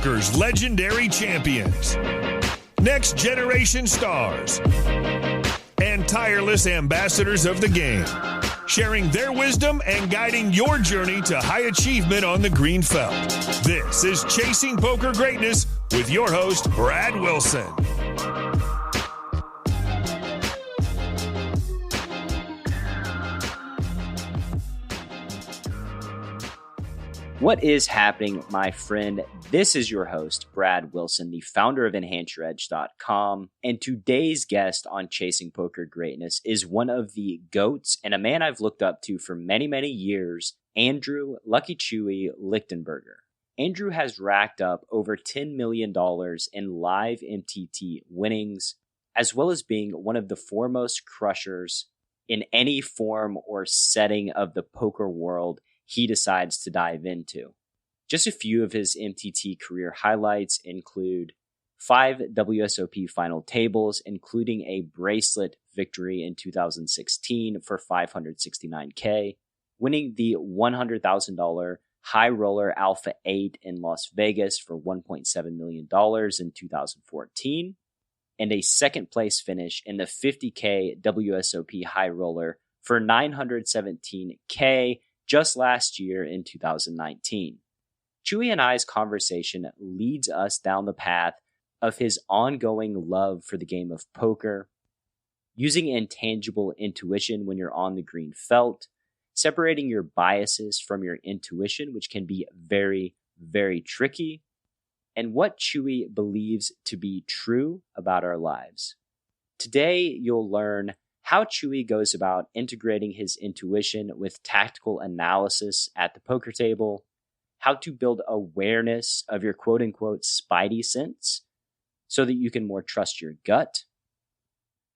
Poker's legendary champions, next generation stars, and tireless ambassadors of the game, sharing their wisdom and guiding your journey to high achievement on the green felt. This is Chasing Poker Greatness with your host, Brad Wilson. What is happening, my friend? This is your host, Brad Wilson, the founder of EnhanceYourEdge.com, and today's guest on Chasing Poker Greatness is one of the GOATs and a man I've looked up to for many, many years, Andrew LuckyChewy Lichtenberger. Andrew has racked up over $10 million in live MTT winnings, as well as being one of the foremost crushers in any form or setting of the poker world he decides to dive into. Just a few of his MTT career highlights include 5 WSOP final tables, including a bracelet victory in 2016 for $569K, winning the $100,000 High Roller Alpha 8 in Las Vegas for $1.7 million in 2014, and a second place finish in the 50K WSOP High Roller for $917K just last year in 2019. Chewy and I's conversation leads us down the path of his ongoing love for the game of poker, using intangible intuition when you're on the green felt, separating your biases from your intuition, which can be very, very tricky, and what Chewy believes to be true about our lives. Today, you'll learn how Chewy goes about integrating his intuition with tactical analysis at the poker table, how to build awareness of your quote-unquote spidey sense so that you can more trust your gut,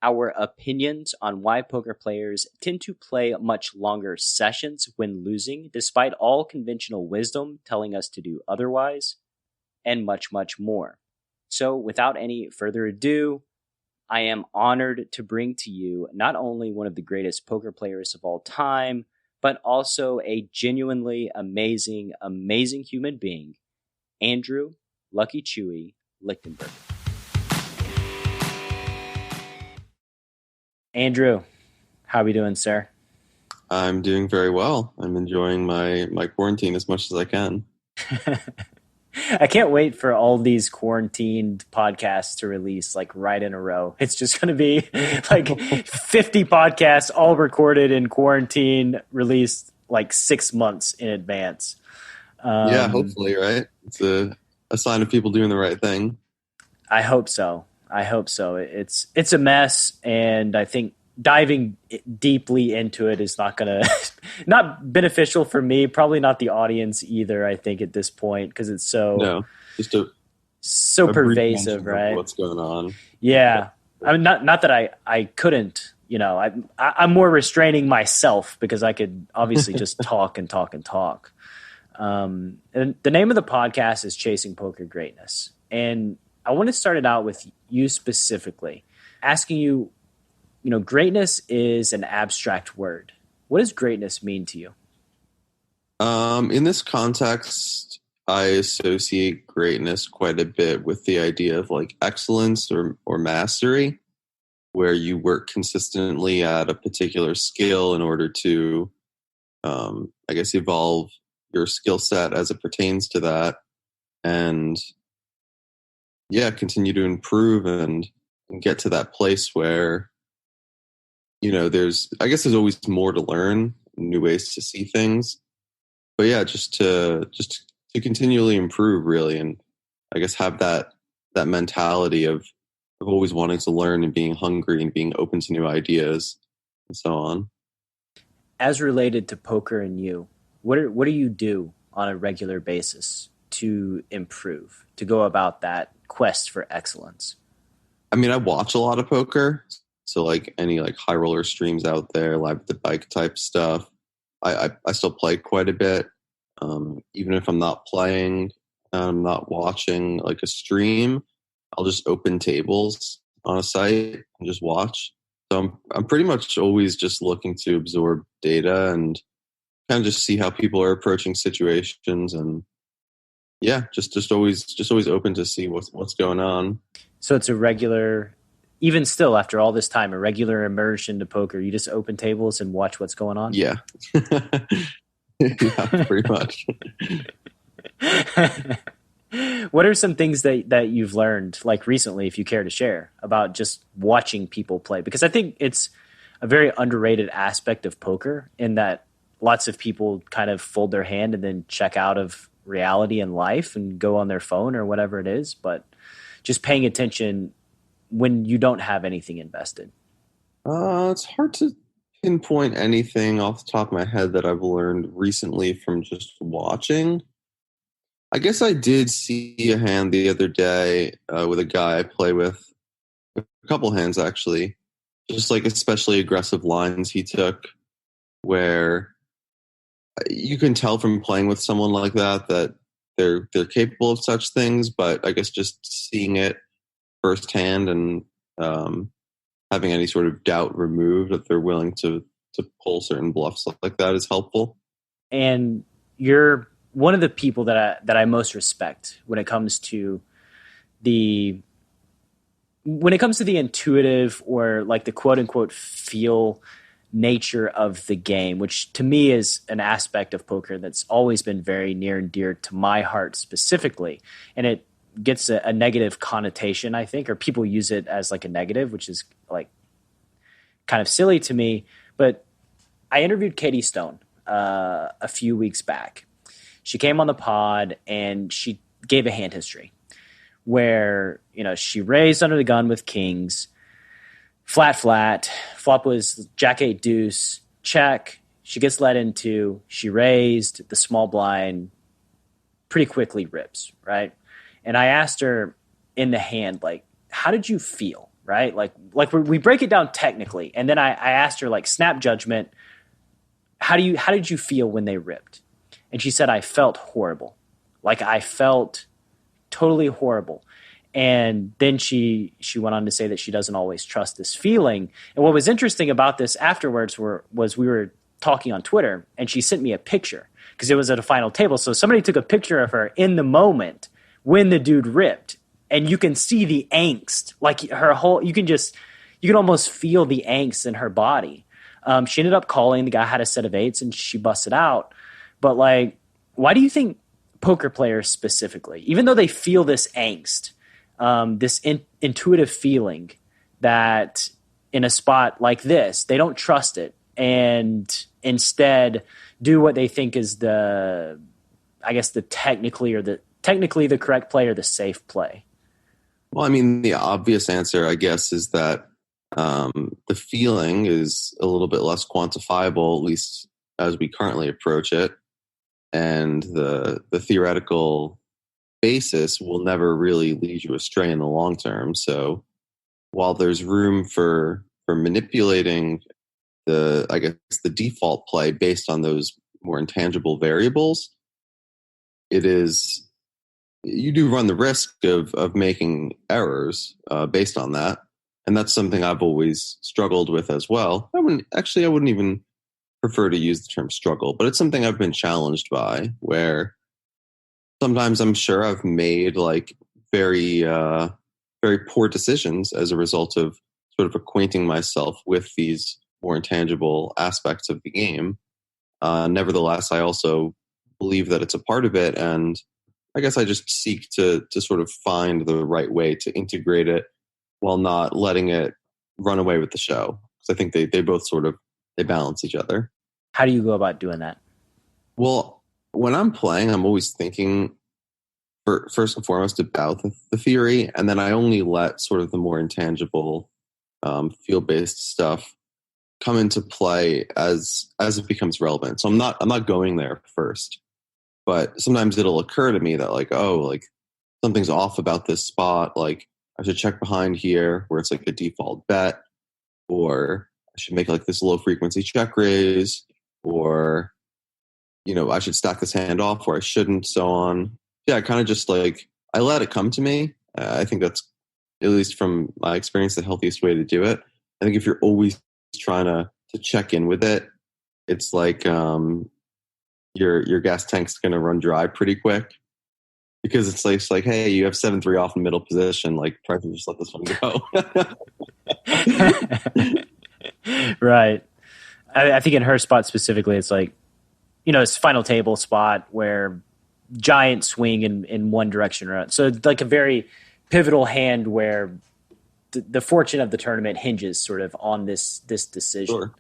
our opinions on why poker players tend to play much longer sessions when losing, despite all conventional wisdom telling us to do otherwise, and much, much more. So without any further ado, I am honored to bring to you not only one of the greatest poker players of all time, but also a genuinely amazing, amazing human being, Andrew LuckyChewy Lichtenberger. Andrew, how are we doing, sir? I'm doing very well. I'm enjoying my quarantine as much as I can. I can't wait for all these quarantined podcasts to release like right in a row. It's just going to be like 50 podcasts all recorded in quarantine, released like 6 months in advance. Yeah, hopefully, right? It's a sign of people doing the right thing. I hope so. It's a mess, and I think diving deeply into it is not beneficial for me, probably not the audience either, I think, at this point, because it's so pervasive, right? What's going on. Yeah. I mean, not that I couldn't, I'm more restraining myself because I could obviously just talk and talk and talk. And the name of the podcast is Chasing Poker Greatness. And I want to start it out with you specifically, asking you, greatness is an abstract word. What does greatness mean to you? In this context, I associate greatness quite a bit with the idea of like excellence or mastery, where you work consistently at a particular skill in order to, evolve your skill set as it pertains to that, and continue to improve and get to that place where there's always more to learn, new ways to see things. But just to continually improve, really, and I guess have that mentality of always wanting to learn and being hungry and being open to new ideas and so on. As related to poker and you, what do you do on a regular basis to improve, to go about that quest for excellence? I mean, I watch a lot of poker. So like any like high roller streams out there, live at the bike type stuff. I still play quite a bit. Even if I'm not playing, I'm not watching like a stream, I'll just open tables on a site and just watch. So I'm pretty much always just looking to absorb data and kind of just see how people are approaching situations and Yeah, just always open to see what's going on. So it's a regular, even still after all this time, a regular immersion to poker. You just open tables and watch what's going on. Yeah. Yeah, pretty much. What are some things that you've learned, like recently, if you care to share, about just watching people play? Because I think it's a very underrated aspect of poker in that lots of people kind of fold their hand and then check out of reality and life and go on their phone or whatever it is. But just paying attention when you don't have anything invested. It's hard to pinpoint anything off the top of my head that I've learned recently from just watching. I guess I did see a hand the other day with a guy I play with, a couple hands actually, just like especially aggressive lines he took, where you can tell from playing with someone like that they're capable of such things. But I guess just seeing it firsthand and having any sort of doubt removed that they're willing to pull certain bluffs like that is helpful. And you're one of the people that I most respect when it comes to the intuitive or like the quote unquote feel nature of the game, which to me is an aspect of poker that's always been very near and dear to my heart specifically. And it gets a negative connotation, I think, or people use it as like a negative, which is like kind of silly to me. But I interviewed Katie Stone a few weeks back. She came on the pod and she gave a hand history where, she raised under the gun with kings, flat, flop was jack eight deuce, check. She gets led into, she raised the small blind, pretty quickly rips, right? And I asked her in the hand, like, how did you feel, right? Like we break it down technically. And then I asked her, like, snap judgment, how did you feel when they ripped? And she said, I felt horrible. Like, I felt totally horrible. And then she went on to say that she doesn't always trust this feeling. And what was interesting about this afterwards was we were talking on Twitter, and she sent me a picture because it was at a final table. So somebody took a picture of her in the moment when the dude ripped, and you can see the angst, like her whole. You can almost feel the angst in her body. She ended up calling. The guy had a set of eights, and she busted out. But like, why do you think poker players specifically, even though they feel this angst, this intuitive feeling that in a spot like this, they don't trust it and instead do what they think is the technically the correct play or the safe play? Well, I mean, the obvious answer, I guess, is that the feeling is a little bit less quantifiable, at least as we currently approach it. And the theoretical basis will never really lead you astray in the long term. So while there's room for manipulating the default play based on those more intangible variables, you do run the risk of making errors based on that. And that's something I've always struggled with as well. I wouldn't even prefer to use the term struggle, but it's something I've been challenged by, where sometimes I'm sure I've made like very, very poor decisions as a result of sort of acquainting myself with these more intangible aspects of the game. Nevertheless, I also believe that it's a part of it, and I guess I just seek to sort of find the right way to integrate it while not letting it run away with the show. Because I think they both they balance each other. How do you go about doing that? Well, when I'm playing, I'm always thinking first and foremost about the theory, and then I only let sort of the more intangible, field-based stuff come into play as it becomes relevant. So I'm not going there first, but sometimes it'll occur to me that like, oh, like something's off about this spot. Like I should check behind here where it's like a default bet, or I should make like this low frequency check raise, or I should stack this hand off or I shouldn't, so on. Yeah, I kind of just like, I let it come to me. I think that's, at least from my experience, the healthiest way to do it. I think if you're always trying to check in with it, it's like your gas tank's going to run dry pretty quick. because it's like, hey, you have 7-3 off in middle position. Like, try to just let this one go. Right. I think in her spot specifically, it's like, it's final table spot where giant swing in one direction. Or so it's like a very pivotal hand where the fortune of the tournament hinges sort of on this decision. Sure.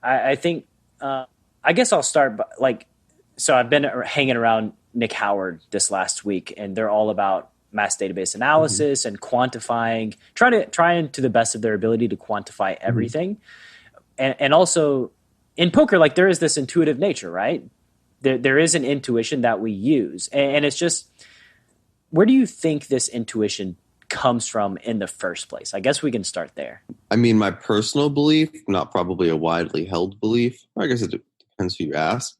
I think, I guess I'll start by, so I've been hanging around Nick Howard this last week, and they're all about mass database analysis and quantifying, trying to the best of their ability to quantify everything. And also in poker, like, there is this intuitive nature, right? There is an intuition that we use. And it's just, where do you think this intuition comes from in the first place? I guess we can start there. I mean, my personal belief, not probably a widely held belief, I guess it depends who you ask,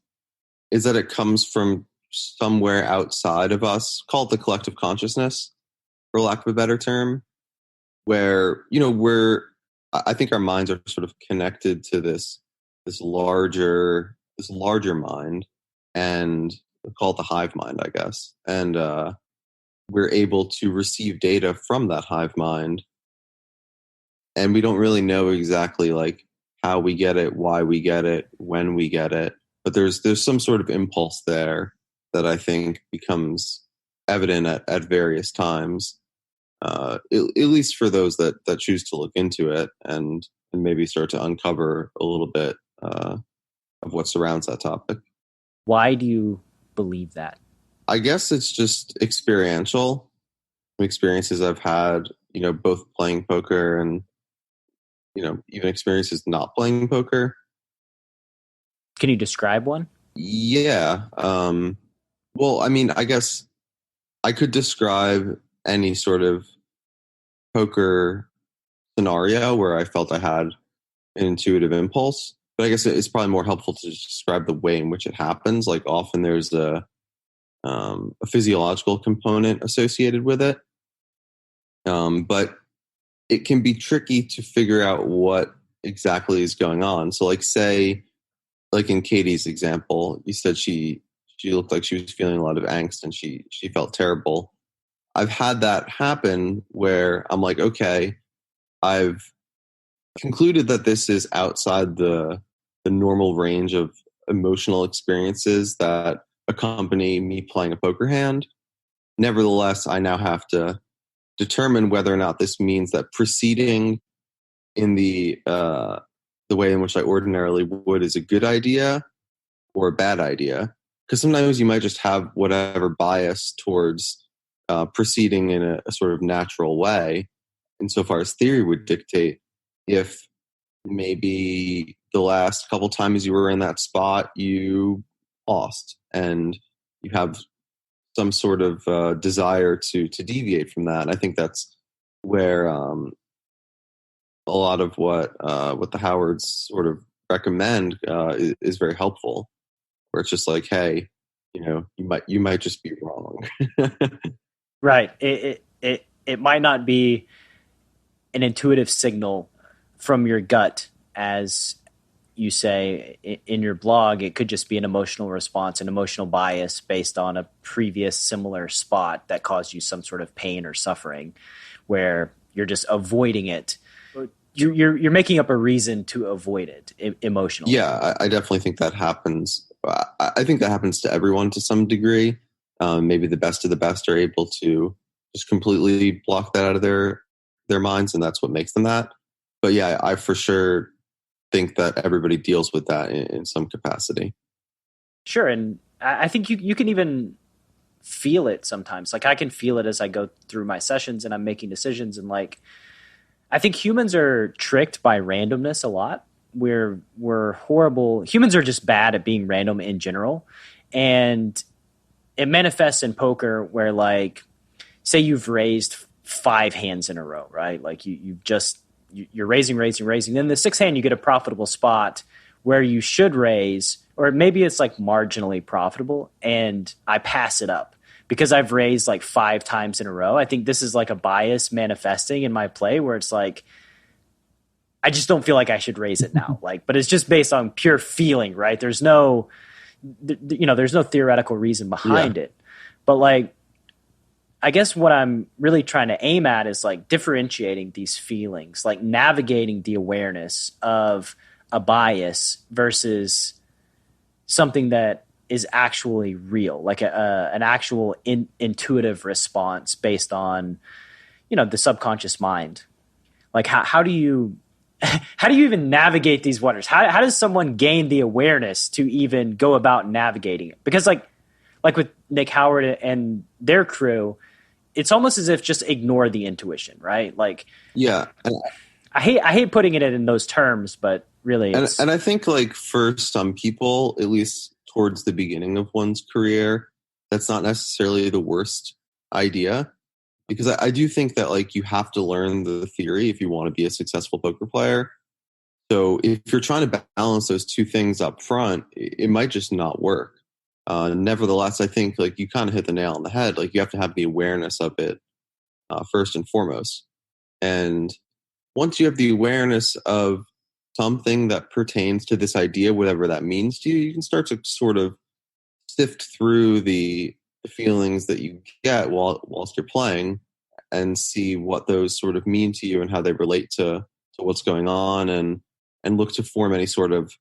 is that it comes from somewhere outside of us, called the collective consciousness, for lack of a better term, where, I think our minds are sort of connected to this larger mind, and we call it the hive mind, I guess. And we're able to receive data from that hive mind, and we don't really know exactly like how we get it, why we get it, when we get it, but there's some sort of impulse there that I think becomes evident at various times, at least for those that choose to look into it and maybe start to uncover a little bit of what surrounds that topic. Why do you believe that? I guess it's just experiential experiences I've had, both playing poker and, even experiences not playing poker. Can you describe one? Yeah. Well, I mean, I guess I could describe any sort of poker scenario where I felt I had an intuitive impulse, but I guess it's probably more helpful to describe the way in which it happens. Like, often there's a physiological component associated with it, but it can be tricky to figure out what exactly is going on. So, like, say, like in Katie's example, you said she looked like she was feeling a lot of angst and she felt terrible. I've had that happen where I'm like, okay, I've concluded that this is outside the normal range of emotional experiences that accompany me playing a poker hand. Nevertheless, I now have to determine whether or not this means that proceeding in the way in which I ordinarily would is a good idea or a bad idea. Because sometimes you might just have whatever bias towards proceeding in a sort of natural way, insofar as theory would dictate. If maybe the last couple times you were in that spot, you lost, and you have some sort of desire to deviate from that. And I think that's where a lot of what the Howards sort of recommend is very helpful. Where it's just like, hey, you might just be wrong. Right. It might not be an intuitive signal from your gut, as you say in your blog. It could just be an emotional response, an emotional bias based on a previous similar spot that caused you some sort of pain or suffering, where you're just avoiding it. You're making up a reason to avoid it emotionally. Yeah, I definitely think that happens. I think that happens to everyone to some degree. Maybe the best of the best are able to just completely block that out of their minds, and that's what makes them that. But yeah, I for sure think that everybody deals with that in some capacity. Sure, and I think you can even feel it sometimes. Like, I can feel it as I go through my sessions and I'm making decisions, and like, I think humans are tricked by randomness a lot. We're horrible. Humans are just bad at being random in general. And it manifests in poker where, like, say you've raised 5 hands in a row, right? Like you're raising. Then the 6th hand, you get a profitable spot where you should raise, or maybe it's like marginally profitable, and I pass it up because I've raised like 5 times in a row. I think this is like a bias manifesting in my play where it's like, I just don't feel like I should raise it now. But it's just based on pure feeling, right? There's no theoretical reason behind it. But like, I guess what I'm really trying to aim at is like differentiating these feelings, like navigating the awareness of a bias versus something that is actually real, like an actual intuitive response based on, the subconscious mind. Like how do you how do you even navigate these waters? How does someone gain the awareness to even go about navigating it? Because like with Nick Howard and their crew, it's almost as if just ignore the intuition, right? Like, yeah. I hate putting it in those terms, but really, and I think like for some people, at least towards the beginning of one's career, that's not necessarily the worst idea, because I do think that like you have to learn the theory if you want to be a successful poker player. So if you're trying to balance those two things up front, it might just not work. Nevertheless, I think like you kind of hit the nail on the head. Like you have to have the awareness of it first and foremost. And once you have the awareness of something that pertains to this idea, whatever that means to you, you can start to sort of sift through the feelings that you get whilst you're playing and see what those sort of mean to you and how they relate to what's going on, and look to form any sort of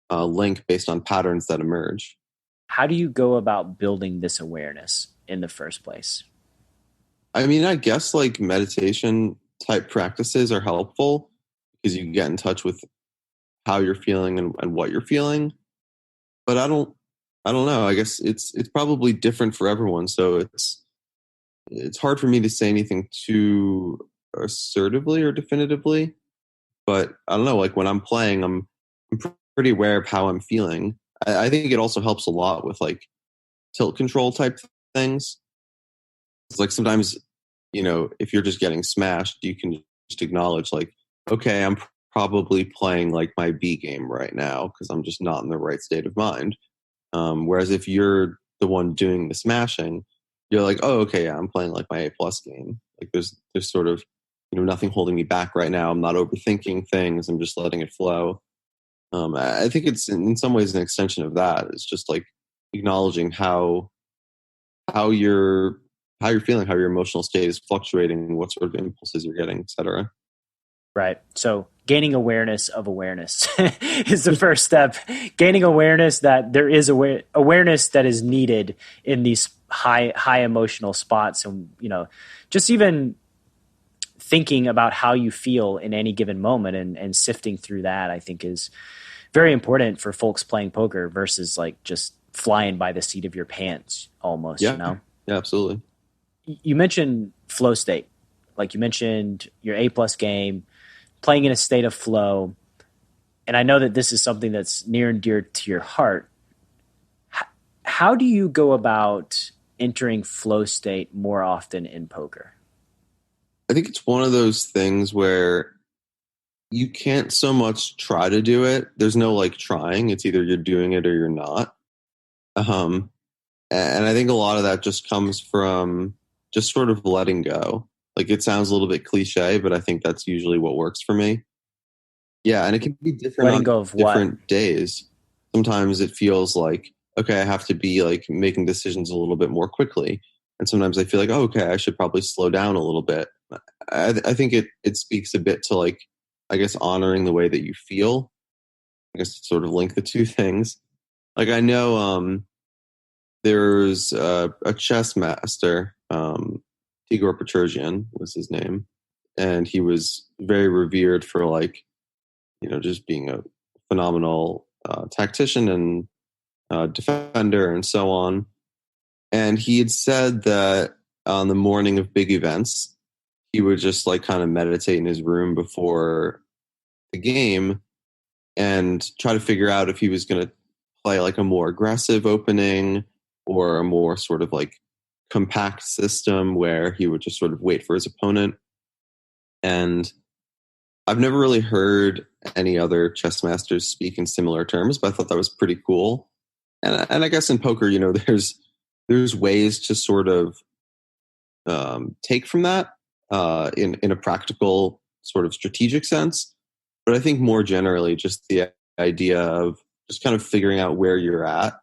link based on patterns that emerge. How do you go about building this awareness in the first place? I mean, I guess like meditation type practices are helpful because you can get in touch with how you're feeling and what you're feeling. But I don't know. I guess it's probably different for everyone. So it's hard for me to say anything too assertively or definitively. But I don't know. Like when I'm playing, I'm pretty aware of how I'm feeling. I think it also helps a lot with like tilt control type things. It's like sometimes, if you're just getting smashed, you can just acknowledge like, okay, I'm probably playing like my B game right now because I'm just not in the right state of mind. Whereas if you're the one doing the smashing, you're like, oh, okay, yeah, I'm playing like my A+ game. Like there's sort of, nothing holding me back right now. I'm not overthinking things. I'm just letting it flow. I think it's in some ways an extension of that. It's just like acknowledging how you're feeling, how your emotional state is fluctuating, what sort of impulses you're getting, etc. Right. So gaining awareness of awareness is the first step. Gaining awareness that there is awareness that is needed in these high emotional spots, and just even thinking about how you feel in any given moment and sifting through that, I think is very important for folks playing poker versus like just flying by the seat of your pants almost. Yeah, absolutely. You mentioned flow state, like you mentioned your A+ game, playing in a state of flow. And I know that this is something that's near and dear to your heart. How do you go about entering flow state more often in poker? I think it's one of those things where you can't so much try to do it. There's no like trying. It's either you're doing it or you're not. And I think a lot of that just comes from just sort of letting go. Like it sounds a little bit cliche, but I think that's usually what works for me. Yeah, and it can be different Letting go of different days. Sometimes it feels like, okay, I have to be like making decisions a little bit more quickly. And sometimes I feel like, oh, okay, I should probably slow down a little bit. I think it speaks a bit to like, I guess, honoring the way that you feel. I guess to sort of link the two things. Like I know there's a chess master, Igor Petrosian was his name, and he was very revered for like, just being a phenomenal tactician and defender and so on. And he had said that on the morning of big events, he would just like kind of meditate in his room before the game and try to figure out if he was going to play like a more aggressive opening or a more sort of like compact system where he would just sort of wait for his opponent. And I've never really heard any other chess masters speak in similar terms, but I thought that was pretty cool. And I guess in poker, there's ways to sort of take from that in a practical sort of strategic sense. But I think more generally, just the idea of just kind of figuring out where you're at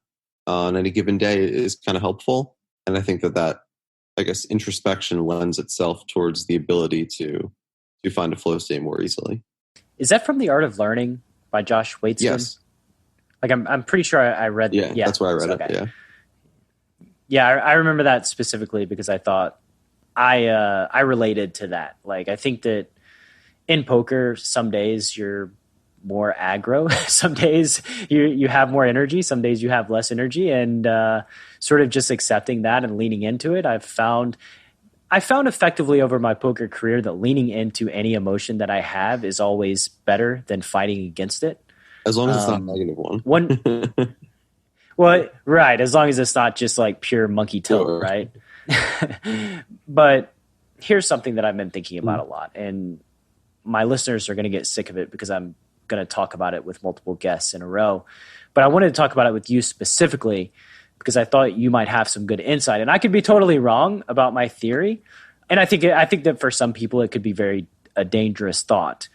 on any given day is kind of helpful. And I think that I guess introspection lends itself towards the ability to find a flow state more easily. Is that from The Art of Learning by Josh Waitzkin? Yes. Like I'm pretty sure I read. Yeah, that's where I read it. Yeah. Yeah, I remember that specifically because I thought I related to that. Like, I think that in poker, some days you're more aggro, some days you have more energy, some days you have less energy, and sort of just accepting that and leaning into it. I found effectively over my poker career that leaning into any emotion that I have is always better than fighting against it. As long as it's not a negative one. Well, right. As long as it's not just like pure monkey tilt, sure. Right? But here's something that I've been thinking about a lot, and my listeners are going to get sick of it because I'm going to talk about it with multiple guests in a row. But I wanted to talk about it with you specifically because I thought you might have some good insight, and I could be totally wrong about my theory. And I think that for some people it could be a dangerous thought.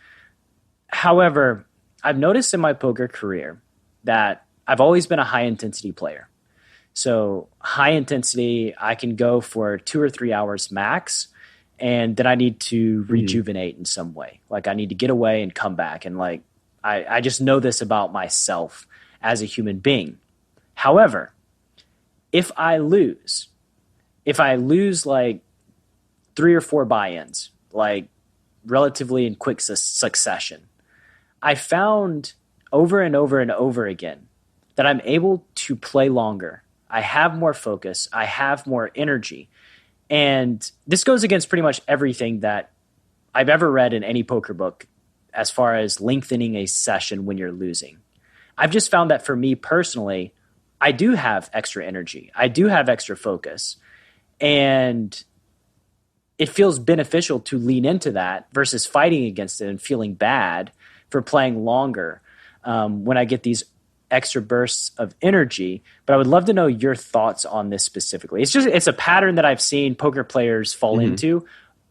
However, I've noticed in my poker career that I've always been a high intensity player. So high intensity, I can go for 2 or 3 hours max, and then I need to rejuvenate in some way. Like I need to get away and come back. And like, I just know this about myself as a human being. However, if I lose like 3 or 4 buy-ins, like relatively in quick succession, I found over and over and over again that I'm able to play longer. I have more focus. I have more energy. And this goes against pretty much everything that I've ever read in any poker book as far as lengthening a session when you're losing. I've just found that for me personally, I do have extra energy. I do have extra focus. And it feels beneficial to lean into that versus fighting against it and feeling bad for playing longer when I get these extra bursts of energy. But I would love to know your thoughts on this specifically. It's a pattern that I've seen poker players fall into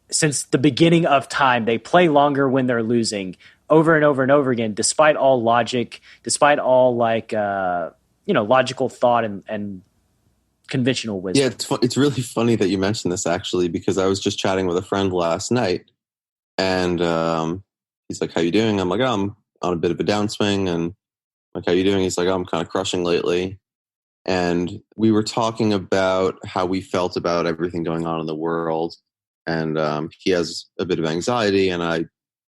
since the beginning of time. They play longer when they're losing over and over and over again, despite all logic, despite all logical thought and conventional wisdom. Yeah, it's really funny that you mentioned this actually, because I was just chatting with a friend last night, and he's like, "How you doing?" I'm like, "Oh, I'm on a bit of a downswing," and like, "How you doing?" He's like, "Oh, I'm kind of crushing lately." And we were talking about how we felt about everything going on in the world. And he has a bit of anxiety and I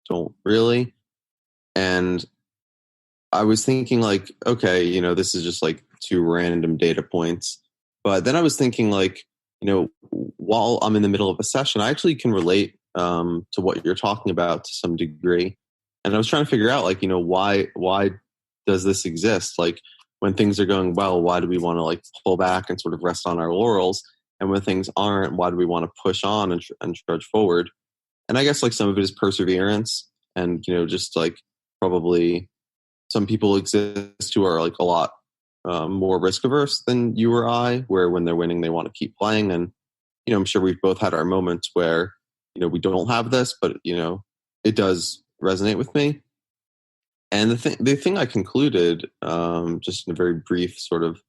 don't really. And I was thinking like, okay, this is just like 2 random data points. But then I was thinking like, while I'm in the middle of a session, I actually can relate to what you're talking about to some degree. And I was trying to figure out like, why does this exist? Like when things are going well, why do we want to like pull back and sort of rest on our laurels? And when things aren't, why do we want to push on and trudge forward? And I guess like some of it is perseverance and, just like probably some people exist who are like a lot more risk averse than you or I, where when they're winning, they want to keep playing. And, I'm sure we've both had our moments where, we don't have this, but, it does resonate with me. And the thing I concluded, just in a very brief sort of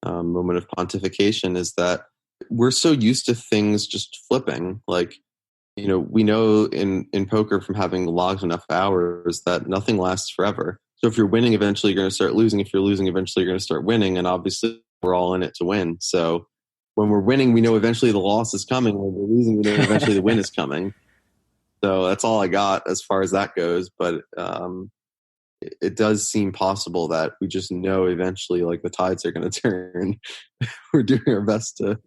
moment of pontification, is that we're so used to things just flipping. Like, we know in poker from having logged enough hours that nothing lasts forever. So if you're winning, eventually you're going to start losing. If you're losing, eventually you're going to start winning. And obviously we're all in it to win. So when we're winning, we know eventually the loss is coming. When we're losing, we know eventually the win is coming. So that's all I got as far as that goes. But it does seem possible that we just know eventually like the tides are going to turn. We're doing our best to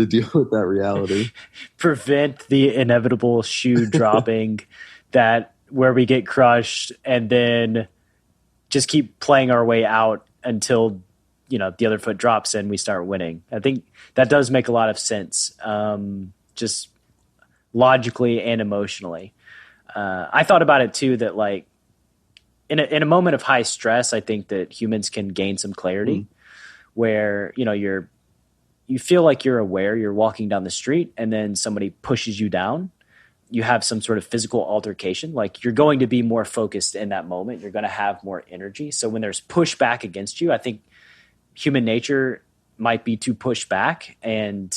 deal with that reality. Prevent the inevitable shoe dropping where we get crushed and then just keep playing our way out until, the other foot drops and we start winning. I think that does make a lot of sense, just logically and emotionally. I thought about it too, that like, in a moment of high stress, I think that humans can gain some clarity where, you feel like you're aware, you're walking down the street and then somebody pushes you down. You have some sort of physical altercation. Like you're going to be more focused in that moment. You're going to have more energy. So when there's pushback against you, I think human nature might be to push back. And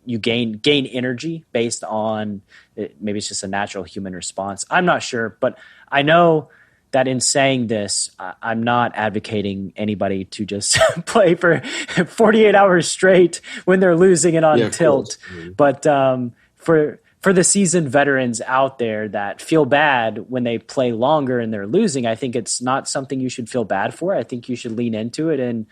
you gain energy based on maybe it's just a natural human response. I'm not sure, but I know that in saying this, I'm not advocating anybody to just play for 48 hours straight when they're losing and on tilt. But for the seasoned veterans out there that feel bad when they play longer and they're losing, I think it's not something you should feel bad for. I think you should lean into it and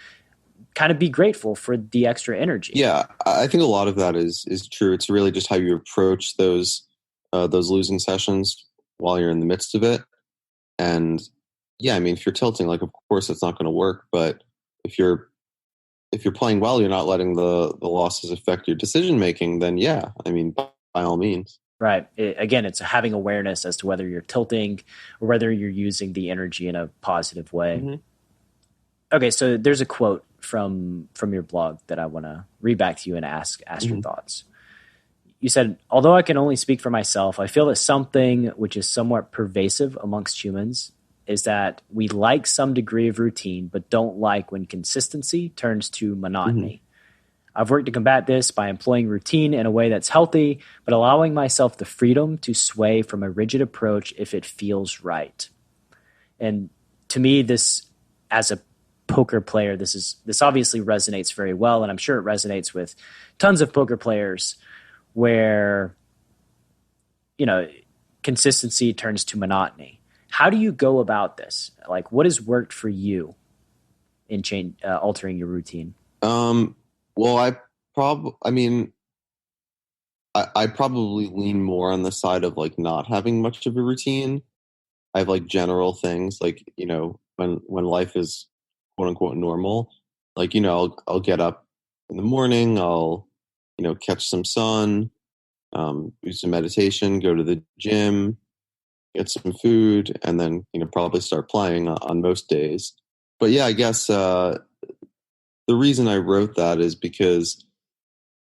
kind of be grateful for the extra energy. Yeah, I think a lot of that is true. It's really just how you approach those losing sessions while you're in the midst of it. And yeah, I mean, if you're tilting, like, of course it's not going to work. But if you're playing well, you're not letting the losses affect your decision making. Then yeah, I mean, by all means. Right. Again, it's having awareness as to whether you're tilting or whether you're using the energy in a positive way. Mm-hmm. Okay, so there's a quote from your blog that I want to read back to you and ask mm-hmm. your thoughts. You said, although I can only speak for myself, I feel that something which is somewhat pervasive amongst humans is that we like some degree of routine, but don't like when consistency turns to monotony. Mm-hmm. I've worked to combat this by employing routine in a way that's healthy, but allowing myself the freedom to sway from a rigid approach if it feels right. And to me, this, as a poker player, this obviously resonates very well, and I'm sure it resonates with tons of poker players where, you know, consistency turns to monotony. How do you go about this? Like, what has worked for you in altering your routine? Well, I probably lean more on the side of like not having much of a routine. I have like general things like, you know, when life is quote unquote normal, like, you know, I'll get up in the morning, I'll, you know, catch some sun, do some meditation, go to the gym, get some food, and then, you know, probably start playing on most days. But yeah, I guess the reason I wrote that is because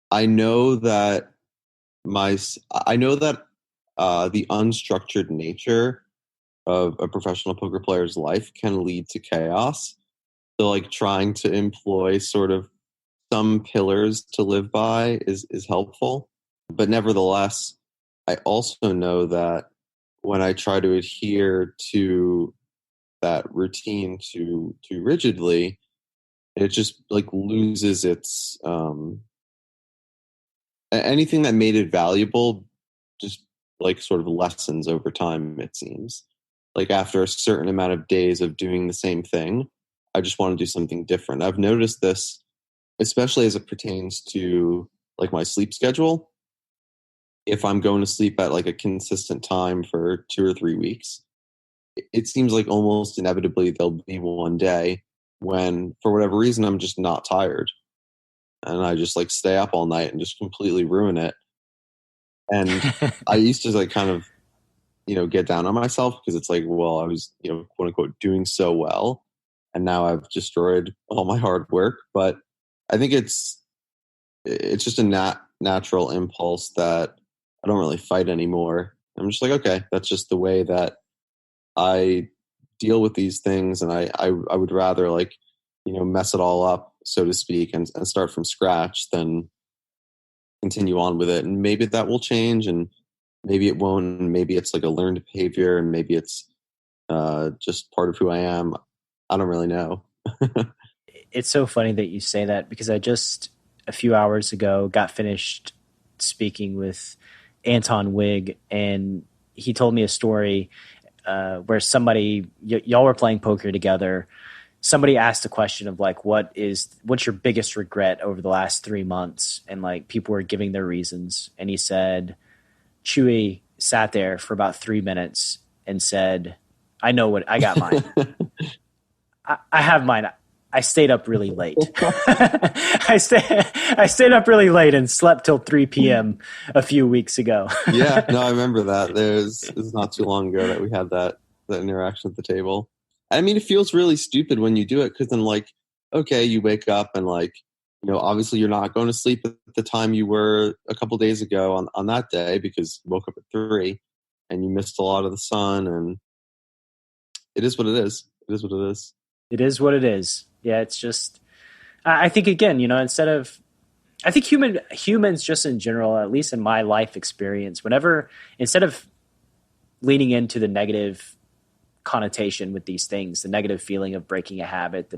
I know that the unstructured nature of a professional poker player's life can lead to chaos. So like trying to employ sort of some pillars to live by is helpful. But nevertheless, I also know that when I try to adhere to that routine too rigidly, it just like loses its anything that made it valuable just like sort of lessens over time, it seems. Like after a certain amount of days of doing the same thing, I just want to do something different. I've noticed this, especially as it pertains to like my sleep schedule. If I'm going to sleep at like a consistent time for 2 or 3 weeks, it seems like almost inevitably there'll be one day when, for whatever reason, I'm just not tired. And I just like stay up all night and just completely ruin it. And I used to like kind of, you know, get down on myself because it's like, well, I was, you know, quote unquote doing so well. And now I've destroyed all my hard work. But I think it's just a natural impulse that I don't really fight anymore. I'm just like, okay, that's just the way that I deal with these things. And I would rather like, you know, mess it all up, so to speak, and start from scratch than continue on with it. And maybe that will change and maybe it won't. And maybe it's like a learned behavior and maybe it's just part of who I am. I don't really know. It's so funny that you say that because I just a few hours ago got finished speaking with Anton Wig, and he told me a story where somebody, y'all were playing poker together. Somebody asked a question of like, what's your biggest regret over the last 3 months? And like people were giving their reasons. And he said, Chewy sat there for about 3 minutes and said, I know what I got mine. I have mine. I stayed up really late. I stayed up really late and slept till 3 p.m. a few weeks ago. Yeah, no, I remember that. It was not too long ago that we had that interaction at the table. I mean, it feels really stupid when you do it because then, like, okay, you wake up and, like, you know, obviously you're not going to sleep at the time you were a couple days ago on that day because you woke up at 3 and you missed a lot of the sun, and it is what it is. It is what it is. It is what it is. Yeah, it's just, I think, again, you know, instead of, I think humans just in general, at least in my life experience, instead of leaning into the negative connotation with these things, the negative feeling of breaking a habit,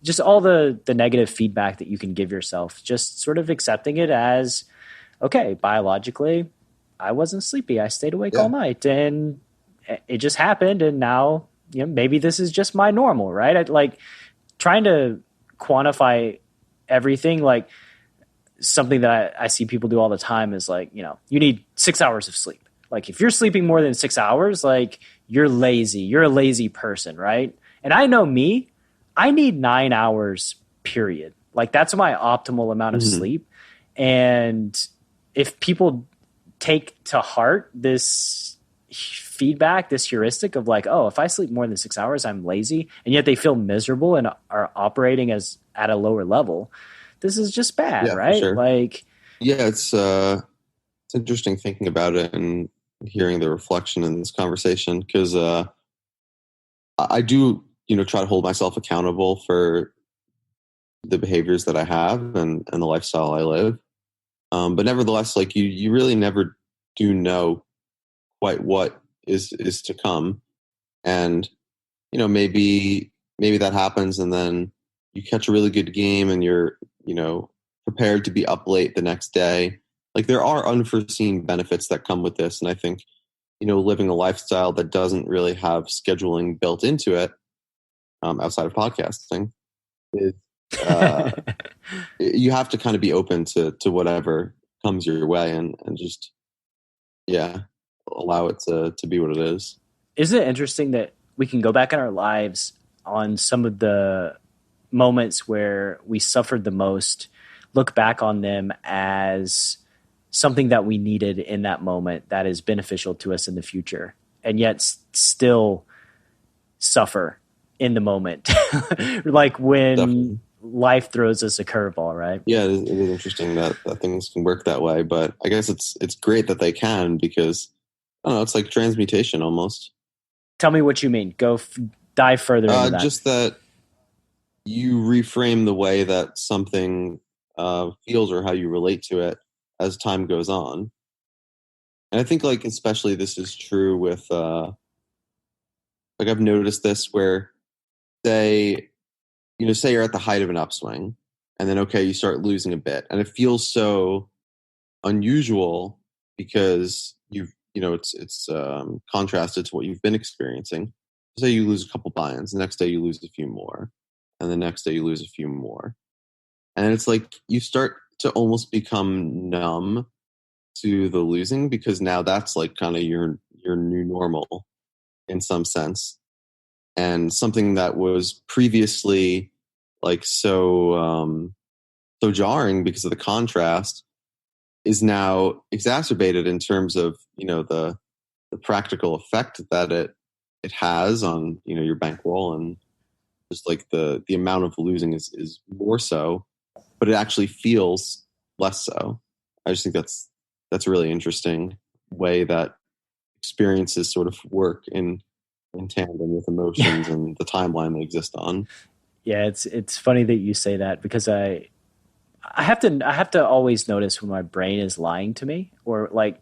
just all the negative feedback that you can give yourself, just sort of accepting it as, okay, biologically, I wasn't sleepy. I stayed awake all night and it just happened. And now, maybe this is just my normal, right? Like trying to quantify everything, like something that I see people do all the time is like, you need 6 hours of sleep. Like if you're sleeping more than 6 hours, like you're lazy. You're a lazy person, right? And I know me, I need 9 hours, period. Like that's my optimal amount of sleep. And if people take to heart this feedback, this heuristic of like, oh, if I sleep more than 6 hours, I'm lazy, and yet they feel miserable and are operating as at a lower level, this is just bad, right? Sure. Like, it's interesting thinking about it and hearing the reflection in this conversation, because I do, try to hold myself accountable for the behaviors that I have and the lifestyle I live. But nevertheless, like you really never do know quite what is to come. And, maybe that happens and then you catch a really good game and you're, prepared to be up late the next day. Like there are unforeseen benefits that come with this. And I think, living a lifestyle that doesn't really have scheduling built into it, outside of podcasting, is you have to kind of be open to whatever comes your way and just, allow it to be what it is. Isn't it interesting that we can go back in our lives on some of the moments where we suffered the most, look back on them as something that we needed in that moment that is beneficial to us in the future, and yet still suffer in the moment, like when Definitely. Life throws us a curveball, right? Yeah, it is interesting that things can work that way, but I guess it's great that they can, because I don't know, it's like transmutation almost. Tell me what you mean. Dive further into that. Just that you reframe the way that something feels or how you relate to it as time goes on. And I think like especially this is true with like I've noticed this where say you're at the height of an upswing and then you start losing a bit and it feels so unusual because it's contrasted to what you've been experiencing. Say you lose a couple buy-ins, the next day you lose a few more, and the next day you lose a few more. And it's like you start to almost become numb to the losing, because now that's like kind of your new normal in some sense. And something that was previously like so jarring because of the contrast is now exacerbated in terms of the practical effect that it has on your bankroll, and just like the amount of losing is more so, but it actually feels less so. I just think that's a really interesting way that experiences sort of work in tandem with emotions and the timeline they exist on. Yeah, it's funny that you say that, because I have to always notice when my brain is lying to me, or like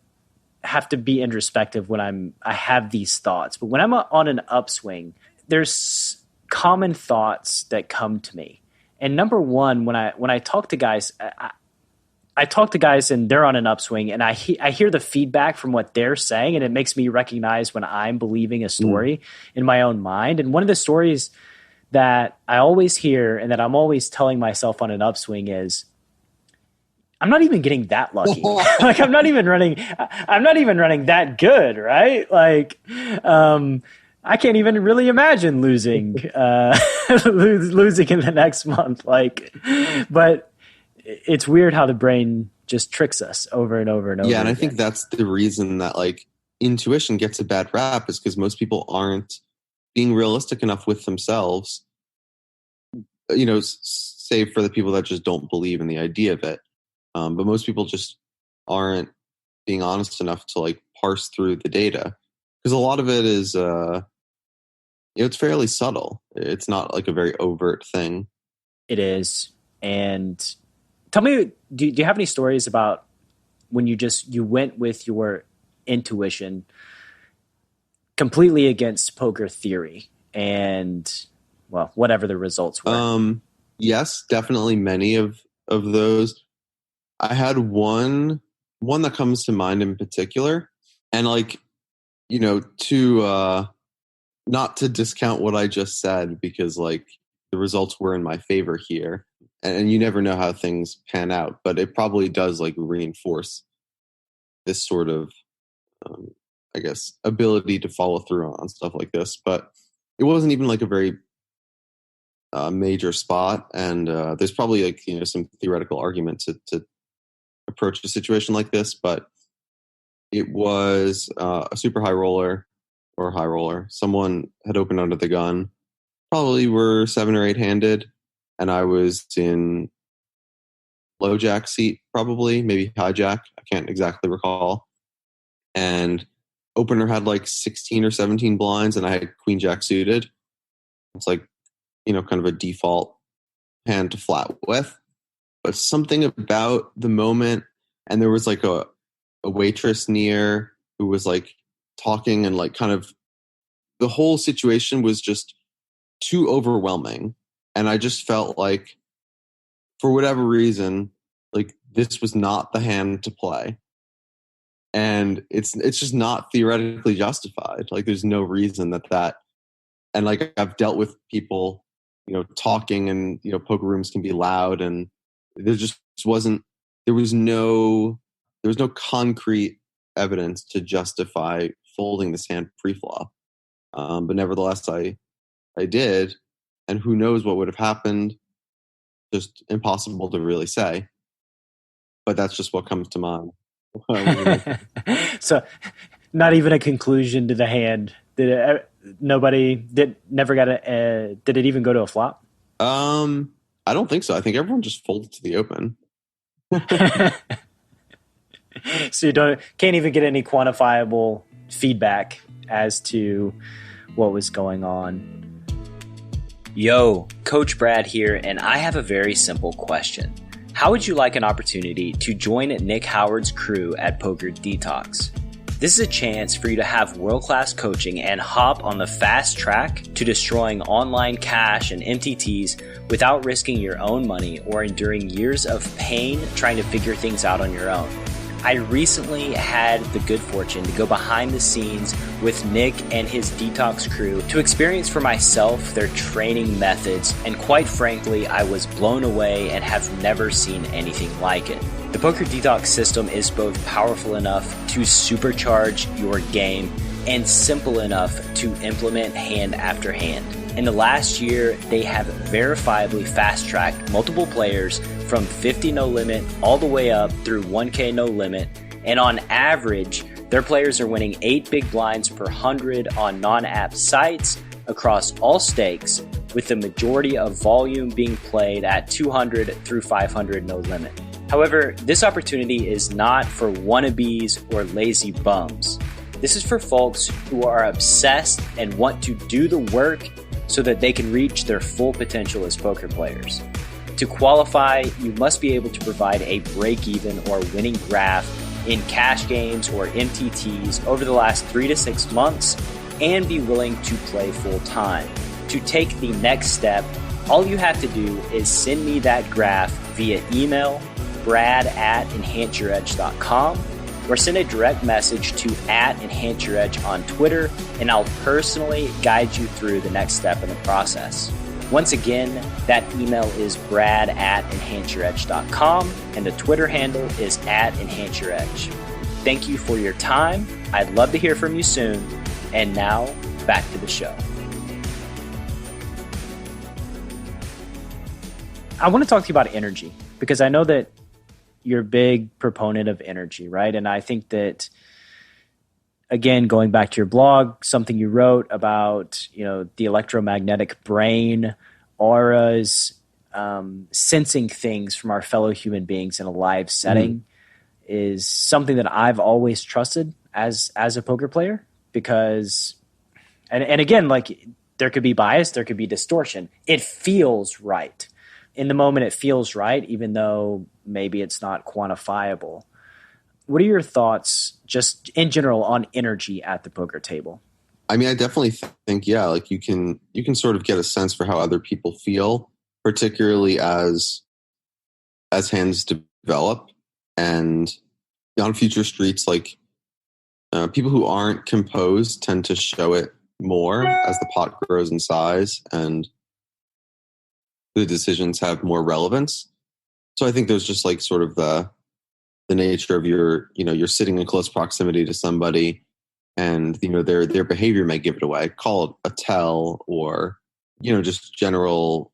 have to be introspective when I have these thoughts. But when I'm on an upswing, there's common thoughts that come to me. And number one, when I talk to guys, I talk to guys and they're on an upswing, and I hear the feedback from what they're saying, and it makes me recognize when I'm believing a story in my own mind. And one of the stories that I always hear and that I'm always telling myself on an upswing is, I'm not even getting that lucky. Like I'm not even running that good, right? Like I can't even really imagine losing losing in the next month. Like, but it's weird how the brain just tricks us over and over and over. Yeah, and again. I think that's the reason that like intuition gets a bad rap, is because most people aren't being realistic enough with themselves. Save for the people that just don't believe in the idea of it. But most people just aren't being honest enough to like parse through the data, because a lot of it is, it's fairly subtle. It's not like a very overt thing. It is. And Tell me, do you have any stories about when you went with your intuition completely against poker theory and, well, whatever the results were? Yes, definitely many of those. I had one that comes to mind in particular, and to not to discount what I just said, because the results were in my favor here, and you never know how things pan out, but it probably does reinforce this sort of I guess ability to follow through on stuff like this. But it wasn't even a very major spot, and there's probably some theoretical argument to approach a situation like this, but it was a super high roller or high roller. Someone had opened under the gun, probably were 7 or 8 handed, and I was in low jack seat, probably, maybe hijack. I can't exactly recall. And opener had 16 or 17 blinds, and I had queen jack suited. It's kind of a default hand to flat with. But something about the moment, and there was a waitress near who was talking, and kind of the whole situation was just too overwhelming. And I just felt for whatever reason, this was not the hand to play. And it's just not theoretically justified. There's no reason that, and I've dealt with people, talking, and, poker rooms can be loud, and there was no concrete evidence to justify folding this hand pre-flop. But nevertheless, I did, and who knows what would have happened. Just impossible to really say. But that's just what comes to mind. So, not even a conclusion to the hand. Did it even go to a flop? I don't think so. I think everyone just folded to the open. So you can't even get any quantifiable feedback as to what was going on. Yo, Coach Brad here, and I have a very simple question. How would you like an opportunity to join Nick Howard's crew at Poker Detox? This is a chance for you to have world-class coaching and hop on the fast track to destroying online cash and MTTs without risking your own money or enduring years of pain trying to figure things out on your own. I recently had the good fortune to go behind the scenes with Nick and his detox crew to experience for myself their training methods, and quite frankly, I was blown away and have never seen anything like it. The Poker Detox system is both powerful enough to supercharge your game and simple enough to implement hand after hand. In the last year, they have verifiably fast-tracked multiple players from 50 no limit all the way up through 1K no limit, and on average, their players are winning 8 big blinds per 100 on non-app sites across all stakes, with the majority of volume being played at 200 through 500 no limit. However, this opportunity is not for wannabes or lazy bums. This is for folks who are obsessed and want to do the work so that they can reach their full potential as poker players. To qualify, you must be able to provide a break-even or winning graph in cash games or MTTs over the last 3 to 6 months and be willing to play full-time. To take the next step, all you have to do is send me that graph via email, brad@enhanceyouredge.com, or send a direct message to @enhanceyouredge on Twitter, and I'll personally guide you through the next step in the process. Once again, that email is brad@enhanceyouredge.com, and the Twitter handle is @enhanceyouredge. Thank you for your time. I'd love to hear from you soon. And now, back to the show. I want to talk to you about energy, because I know that you're a big proponent of energy, right? And I think that, again, going back to your blog, something you wrote about, the electromagnetic brain, auras, sensing things from our fellow human beings in a live setting is something that I've always trusted as a poker player, because, and again, there could be bias, there could be distortion. It feels right. in the moment it feels right, even though maybe it's not quantifiable. What are your thoughts just in general on energy at the poker table? I mean, I definitely think, yeah, like you can sort of get a sense for how other people feel, particularly as hands develop. And on future streets, like people who aren't composed tend to show it more as the pot grows in size and the decisions have more relevance. So I think there's just like sort of the nature of you're sitting in close proximity to somebody, and their behavior may give it away. Call it a tell, or just general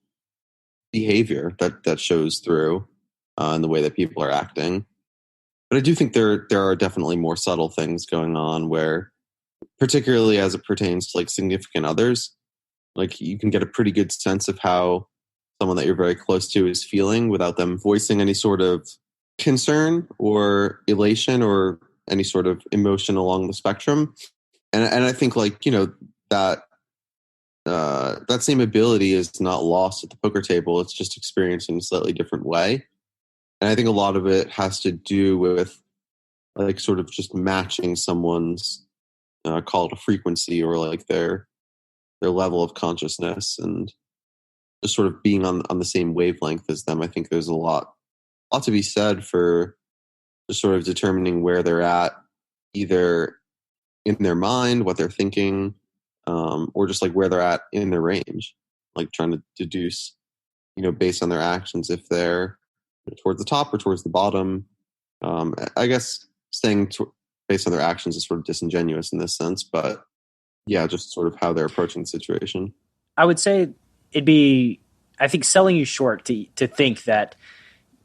behavior that shows through in the way that people are acting. But I do think there are definitely more subtle things going on where, particularly as it pertains to like significant others, like you can get a pretty good sense of how someone that you're very close to is feeling without them voicing any sort of concern or elation or any sort of emotion along the spectrum. And I think like, that same ability is not lost at the poker table. It's just experienced in a slightly different way. And I think a lot of it has to do with like sort of just matching someone's call it a frequency or like their level of consciousness, and just sort of being on the same wavelength as them. I think there's a lot to be said for just sort of determining where they're at, either in their mind, what they're thinking, or just like where they're at in their range, like trying to deduce, based on their actions, if they're towards the top or towards the bottom. I guess saying based on their actions is sort of disingenuous in this sense, but yeah, just sort of how they're approaching the situation. I would say it'd be, I think, selling you short to think that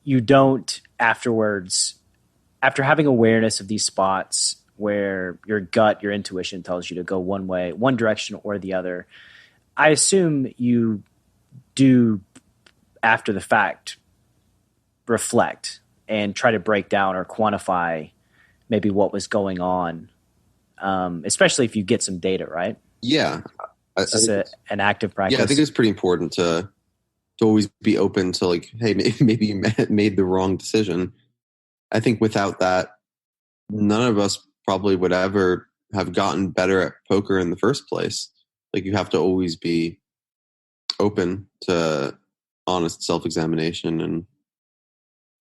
you don't afterwards, after having awareness of these spots where your gut, your intuition tells you to go one way, one direction or the other. I assume you do, after the fact, reflect and try to break down or quantify maybe what was going on, especially if you get some data, right? Yeah. This is an active practice. Yeah, I think it's pretty important to always be open to like, hey, maybe you made the wrong decision. I think without that, none of us probably would ever have gotten better at poker in the first place. Like you have to always be open to honest self-examination, and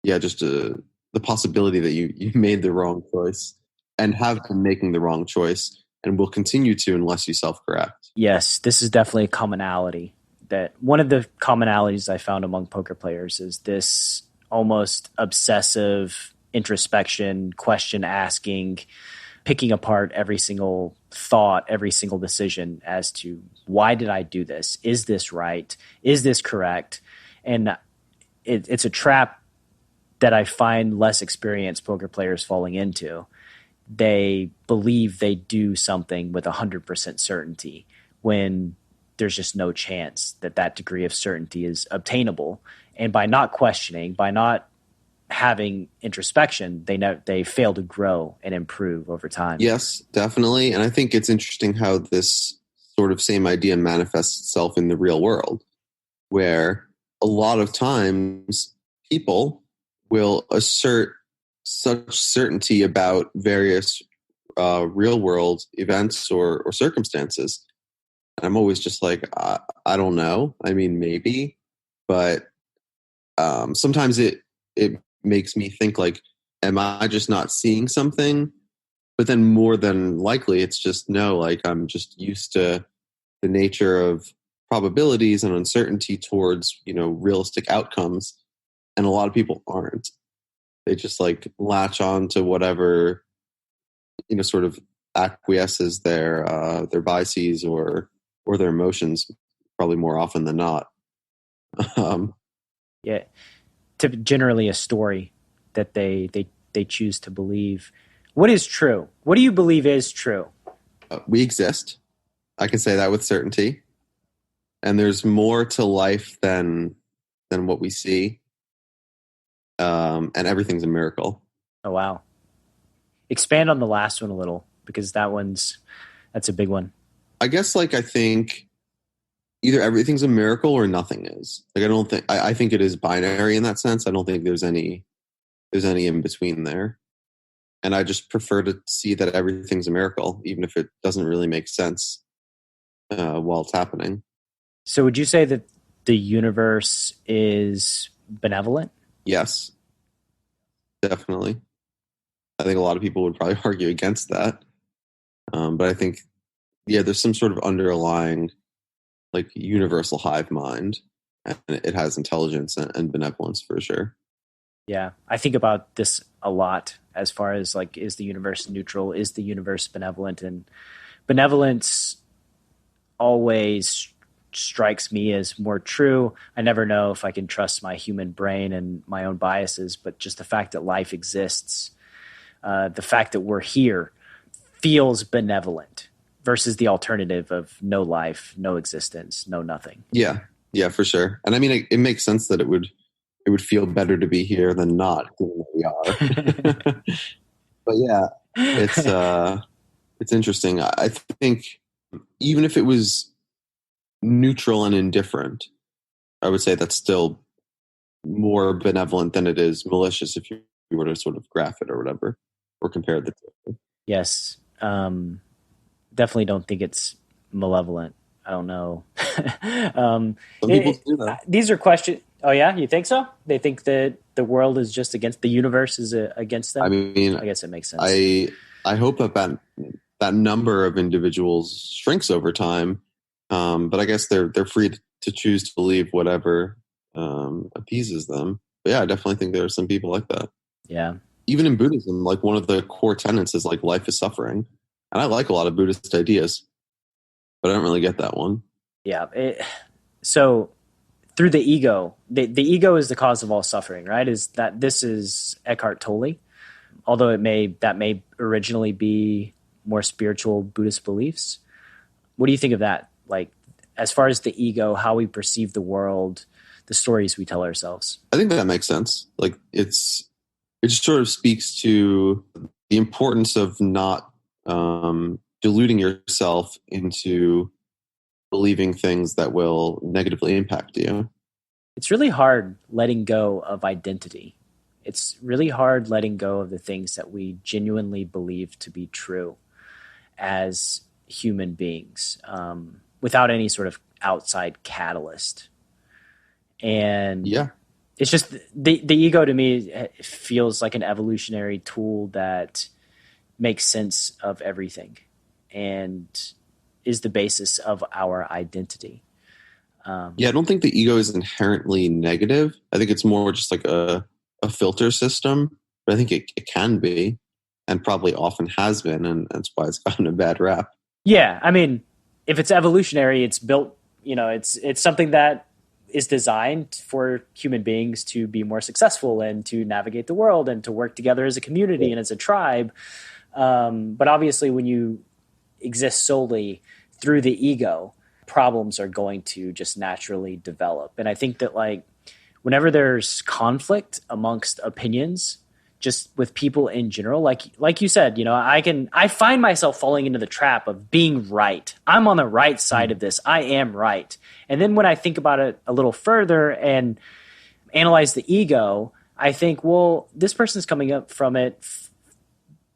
yeah, just the possibility that you made the wrong choice and have been making the wrong choice and will continue to unless you self-correct. Yes, this is definitely a commonality. That one of the commonalities I found among poker players is this almost obsessive introspection, question asking, picking apart every single thought, every single decision as to why did I do this? Is this right? Is this correct? And it's a trap that I find less experienced poker players falling into. They believe they do something with 100% certainty when there's just no chance that degree of certainty is obtainable. And by not questioning, by not having introspection, they fail to grow and improve over time. Yes, definitely. And I think it's interesting how this sort of same idea manifests itself in the real world, where a lot of times people will assert such certainty about various real world events or circumstances. And I'm always just like, I don't know. I mean, maybe, but sometimes it makes me think like, am I just not seeing something? But then more than likely, it's just no, like I'm just used to the nature of probabilities and uncertainty towards, realistic outcomes. And a lot of people aren't. They just like latch on to whatever, sort of acquiesces their biases or their emotions, probably more often than not. Yeah. Generally a story that they choose to believe. What is true? What do you believe is true? We exist. I can say that with certainty. And there's more to life than what we see. And everything's a miracle. Oh, wow. Expand on the last one a little, because that's a big one. I guess I think, either everything's a miracle or nothing is. Like, I think it is binary in that sense. I don't think there's any in between there. And I just prefer to see that everything's a miracle, even if it doesn't really make sense while it's happening. So would you say that the universe is benevolent? Yes, definitely. I think a lot of people would probably argue against that. But I think, there's some sort of underlying, like, universal hive mind, and it has intelligence and benevolence for sure. Yeah, I think about this a lot as far as, like, is the universe neutral? Is the universe benevolent? And benevolence always strikes me as more true. I never know if I can trust my human brain and my own biases, but just the fact that life exists, the fact that we're here feels benevolent versus the alternative of no life, no existence, no nothing. Yeah, for sure. And I mean, it makes sense that it would feel better to be here than not, given that we are. But yeah, it's interesting. I think even if it was neutral and indifferent, I would say that's still more benevolent than it is malicious if you were to sort of graph it or whatever, or compare the two. Yes. Definitely don't think it's malevolent. I don't know. Some people do that. These are questions. Oh yeah, you think so? They think that the world is just against the universe is against them. I mean, I guess it makes sense. I hope that number of individuals shrinks over time, but I guess they're free to choose to believe whatever appeases them. But yeah, I definitely think there are some people like that. Yeah. Even in Buddhism, like, one of the core tenets is, like, life is suffering, and I like a lot of Buddhist ideas, but I don't really get that one. Yeah. So through the ego, the ego is the cause of all suffering, right? This is Eckhart Tolle, although that may originally be more spiritual Buddhist beliefs. What do you think of that? Like, as far as the ego, how we perceive the world, the stories we tell ourselves. I think that makes sense. Like, it just sort of speaks to the importance of not deluding yourself into believing things that will negatively impact you. It's really hard letting go of identity. It's really hard letting go of the things that we genuinely believe to be true as human beings, without any sort of outside catalyst. And yeah, it's just the ego to me feels like an evolutionary tool that makes sense of everything and is the basis of our identity. I don't think the ego is inherently negative. I think it's more just like a filter system, but I think it can be, and probably often has been, and that's why it's gotten a bad rap. Yeah, I mean, if it's evolutionary, it's built, it's something that is designed for human beings to be more successful and to navigate the world and to work together as a community and as a tribe. But obviously, when you exist solely through the ego, problems are going to just naturally develop. And I think that, like, whenever there's conflict amongst opinions, just with people in general, like you said, I find myself falling into the trap of being right. I'm on the right side of this. I am right. And then when I think about it a little further and analyze the ego, I think, well, this person's coming up from it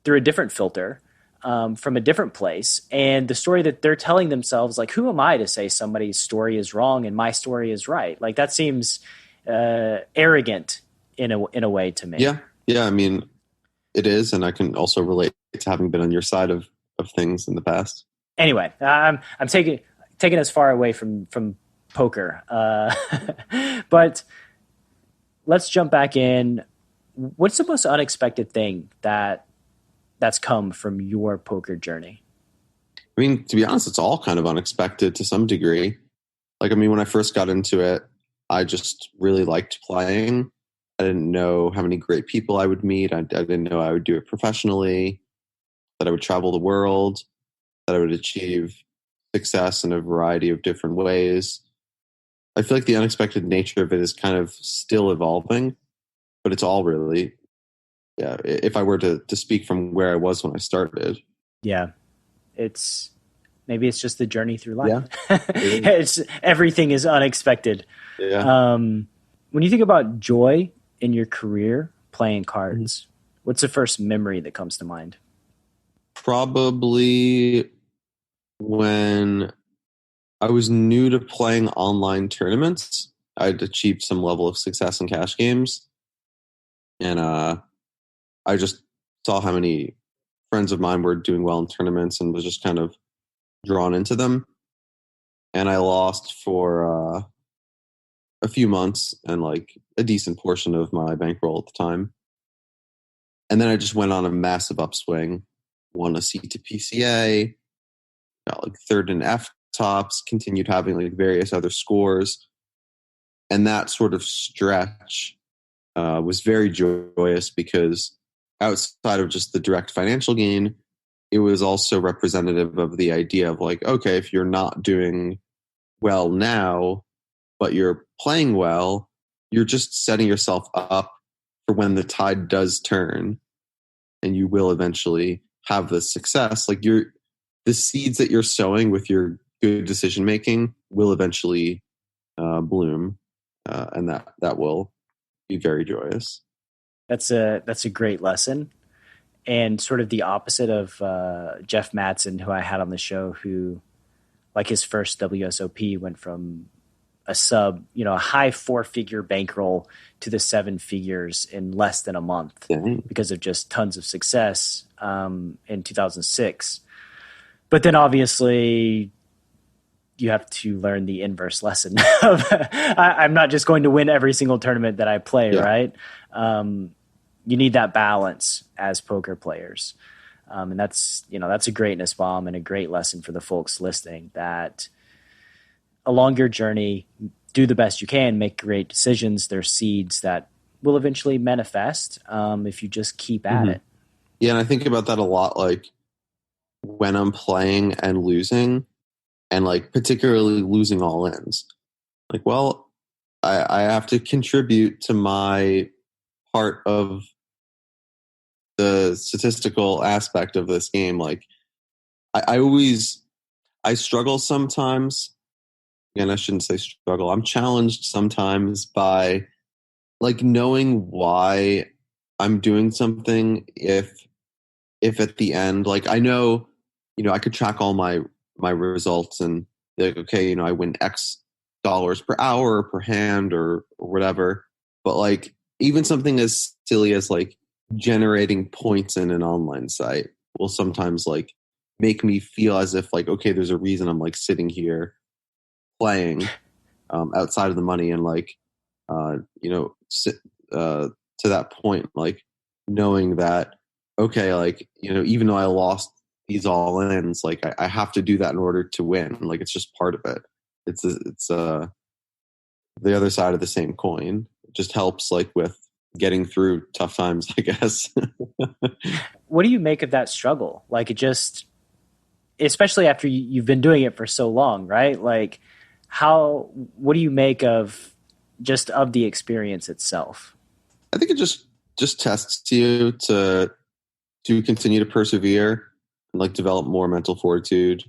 through a different filter, from a different place. And the story that they're telling themselves, like, who am I to say somebody's story is wrong and my story is right? Like, that seems arrogant in a way to me. Yeah, I mean, it is, and I can also relate to having been on your side of things in the past. Anyway, I'm taking us far away from poker, but let's jump back in. What's the most unexpected thing that's come from your poker journey? I mean, to be honest, it's all kind of unexpected to some degree. Like, I mean, when I first got into it, I just really liked playing. I didn't know how many great people I would meet. I didn't know I would do it professionally, that I would travel the world, that I would achieve success in a variety of different ways. I feel like the unexpected nature of it is kind of still evolving, but it's all really, if I were to speak from where I was when I started. Yeah, it's Maybe it's just the journey through life. Yeah. Everything is unexpected. Yeah. When you think about joy in your career playing cards, what's the first memory that comes to mind? Probably when I was new to playing online tournaments. I'd achieved some level of success in cash games. And I just saw how many friends of mine were doing well in tournaments and was just kind of drawn into them. And I lost for a few months and like a decent portion of my bankroll at the time. And then I just went on a massive upswing, won a seat to PCA, got like third in F tops, continued having like various other scores. And that sort of stretch was very joyous because outside of just the direct financial gain, it was also representative of the idea of like, okay, if you're not doing well now, but you're playing well, you're just setting yourself up for when the tide does turn and you will eventually have the success. Like the seeds that you're sowing with your good decision making will eventually bloom, and that will be very joyous. That's a great lesson, and sort of the opposite of Jeff Mattson, who I had on the show, who like his first WSOP went from a high 4-figure bankroll to the 7 figures in less than a month because of just tons of success in 2006. But then obviously you have to learn the inverse lesson of I'm not just going to win every single tournament that I play, right? You need that balance as poker players. And that's a greatness bomb and a great lesson for the folks listening, that along your journey, do the best you can, make great decisions. There's seeds that will eventually manifest if you just keep at it. Yeah, and I think about that a lot, like when I'm playing and losing, and like particularly losing all ins. Like, well, I have to contribute to my part of the statistical aspect of this game. Like, I struggle sometimes. Again, I shouldn't say struggle. I'm challenged sometimes by like knowing why I'm doing something. If at the end, like I know, I could track all my results and be like, okay, I win X dollars per hour or per hand or whatever. But like even something as silly as like generating points in an online site will sometimes like make me feel as if like, okay, there's a reason I'm like sitting here playing outside of the money, and like to that point, like knowing that, okay, like even though I lost these all ins, like I have to do that in order to win. Like it's just part of it. It's the other side of the same coin. It just helps like with getting through tough times, I guess. What do you make of that struggle? Like it just, especially after you've been doing it for so long, right? Like what do you make of the experience itself? I think it just tests you to continue to persevere and like develop more mental fortitude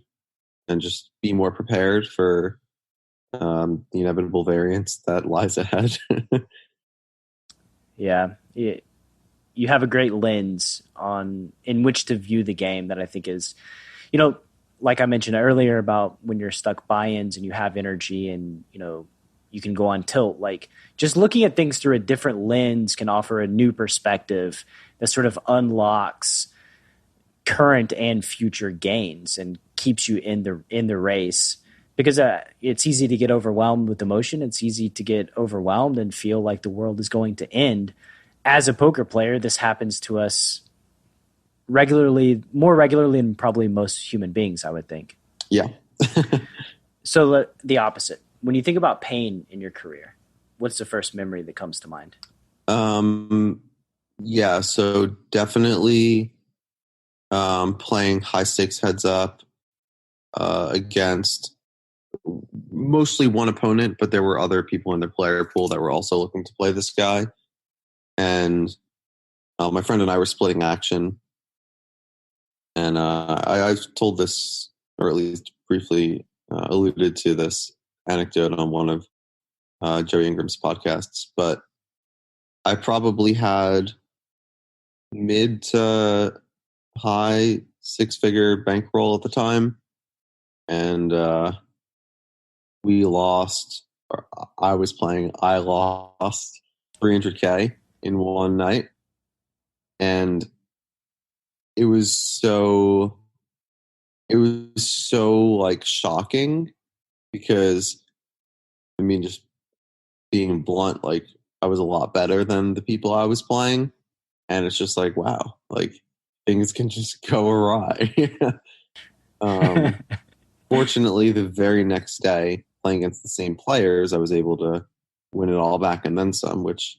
and just be more prepared for the inevitable variance that lies ahead. Yeah. You have a great lens in which to view the game that I think is, like I mentioned earlier about when you're stuck buy-ins and you have energy and, you can go on tilt. Like just looking at things through a different lens can offer a new perspective that sort of unlocks current and future gains and keeps you in the race. Because it's easy to get overwhelmed with emotion. It's easy to get overwhelmed and feel like the world is going to end. As a poker player, this happens to us more regularly than probably most human beings, I would think. Yeah. So the opposite. When you think about pain in your career, what's the first memory that comes to mind? Yeah, so definitely playing high stakes heads up against mostly one opponent, but there were other people in the player pool that were also looking to play this guy. And my friend and I were splitting action. And I've told this or at least briefly alluded to this anecdote on one of Joey Ingram's podcasts, but I probably had mid to high six-figure bankroll at the time, and we lost. Or I lost 300K in one night, and it was so like shocking because, I mean, just being blunt, like I was a lot better than the people I was playing, and it's just like, wow, like things can just go awry. Fortunately, the very next day, playing against the same players, I was able to win it all back and then some, which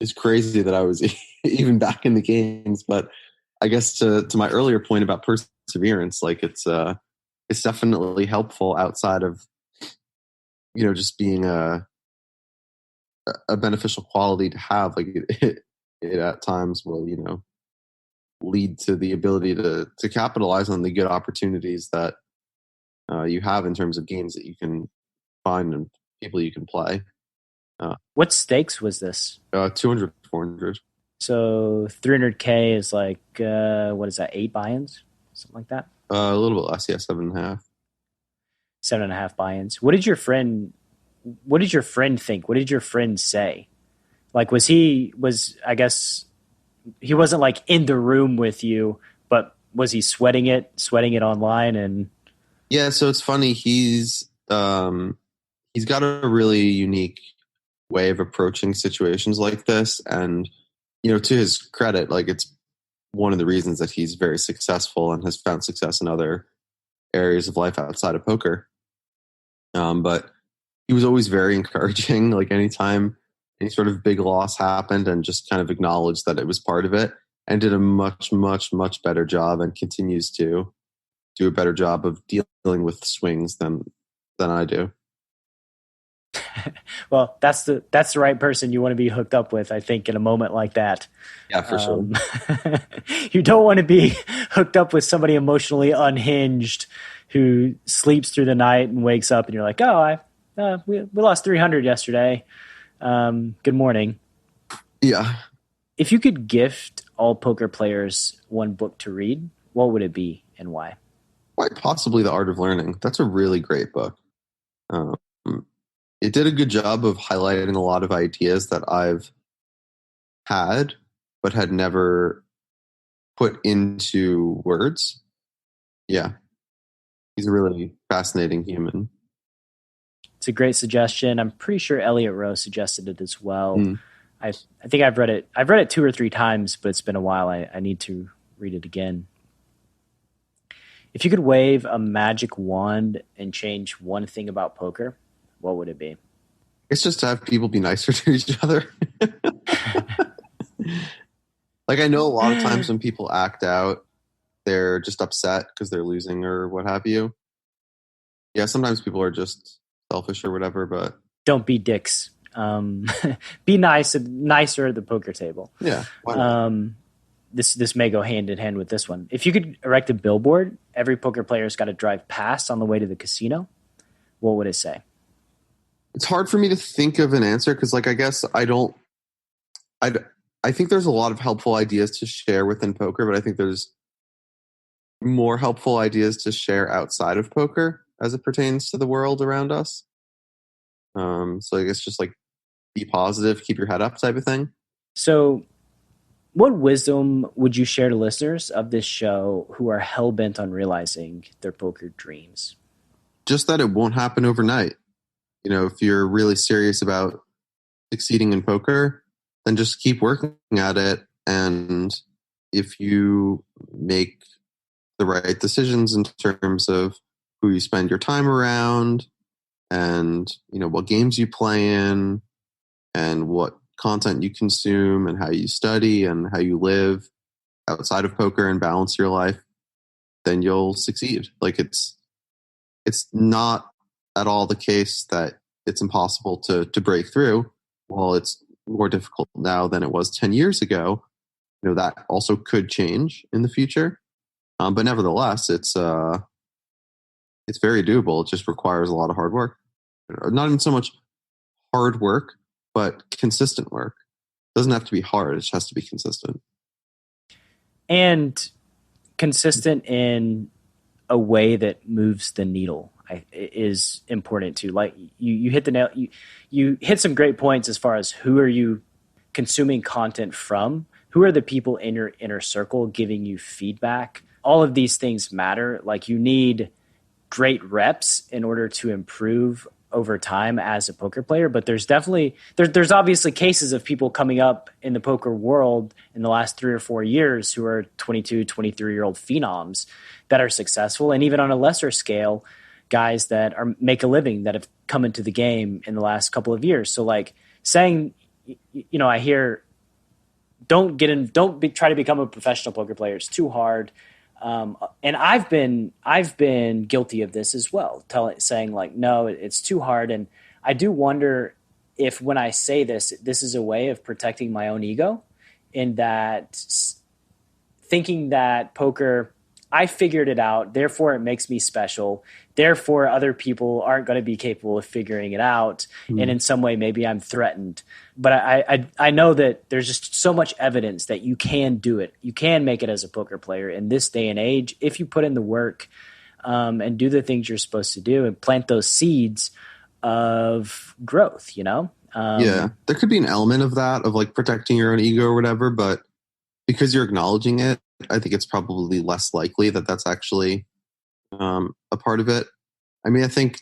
is crazy that I was even back in the games. But I guess to my earlier point about perseverance, like it's definitely helpful outside of, just being a beneficial quality to have. Like it at times will, lead to the ability to capitalize on the good opportunities that you have in terms of games that you can find and people you can play. What stakes was this? 200, 400. So 300K is like, what is that, 8 buy-ins? Something like that? A little bit less, yeah, 7.5. 7.5 buy-ins. What did your friend think? What did your friend say? Like, I guess he wasn't like in the room with you, but was he sweating it online? And yeah, so it's funny. He's got a really unique way of approaching situations like this, and to his credit, like it's one of the reasons that he's very successful and has found success in other areas of life outside of poker. But he was always very encouraging. Like anytime any sort of big loss happened, and just kind of acknowledged that it was part of it, and did a much, much, much better job, and continues to do a better job of dealing with swings than I do. Well, that's the right person you want to be hooked up with, I think, in a moment like that. Yeah, for sure. You don't want to be hooked up with somebody emotionally unhinged who sleeps through the night and wakes up and you're like, oh, we lost 300 yesterday. Good morning. Yeah. If you could gift all poker players one book to read, what would it be and why? Quite possibly The Art of Learning. That's a really great book. It did a good job of highlighting a lot of ideas that I've had but had never put into words. Yeah. He's a really fascinating human. It's a great suggestion. I'm pretty sure Elliot Rowe suggested it as well. I think I've read it. I've read it 2 or 3 times, but it's been a while. I need to read it again. If you could wave a magic wand and change one thing about poker, what would it be? It's just to have people be nicer to each other. Like, I know a lot of times when people act out, they're just upset because they're losing or what have you. Yeah, sometimes people are just selfish or whatever, but don't be dicks. Be nicer at the poker table. Yeah. Why not? This may go hand in hand with this one. If you could erect a billboard, every poker player's got to drive past on the way to the casino, what would it say? It's hard for me to think of an answer because, like, I guess I think there's a lot of helpful ideas to share within poker, but I think there's more helpful ideas to share outside of poker as it pertains to the world around us. So I guess just like be positive, keep your head up type of thing. So what wisdom would you share to listeners of this show who are hell-bent on realizing their poker dreams? Just that it won't happen overnight. If you're really serious about succeeding in poker, then just keep working at it. And if you make the right decisions in terms of who you spend your time around and, what games you play in and what content you consume and how you study and how you live outside of poker and balance your life, then you'll succeed. Like it's not at all the case that it's impossible to break through. Well, it's more difficult now than it was 10 years ago. That also could change in the future. But nevertheless, it's it's very doable. It just requires a lot of hard work. Not even so much hard work, but consistent work. It doesn't have to be hard. It just has to be consistent. And consistent in a way that moves the needle is important too. Like you hit the nail. You hit some great points as far as who are you consuming content from? Who are the people in your inner circle giving you feedback? All of these things matter. Like you need great reps in order to improve over time as a poker player. But there's definitely, there's obviously cases of people coming up in the poker world in the last 3 or 4 years who are 22, 23-year-old phenoms that are successful. And even on a lesser scale, guys that make a living that have come into the game in the last couple of years. So like saying, I hear, try to become a professional poker player. It's too hard. And I've been guilty of this as well, saying like, no, it's too hard. And I do wonder if when I say this is a way of protecting my own ego, in that thinking that poker, I figured it out, therefore it makes me special. Therefore, other people aren't going to be capable of figuring it out. And in some way, maybe I'm threatened. But I know that there's just so much evidence that you can do it. You can make it as a poker player in this day and age if you put in the work and do the things you're supposed to do and plant those seeds of growth, Yeah, there could be an element of that, of like protecting your own ego or whatever. But because you're acknowledging it, I think it's probably less likely that that's actually a part of it. I mean, I think,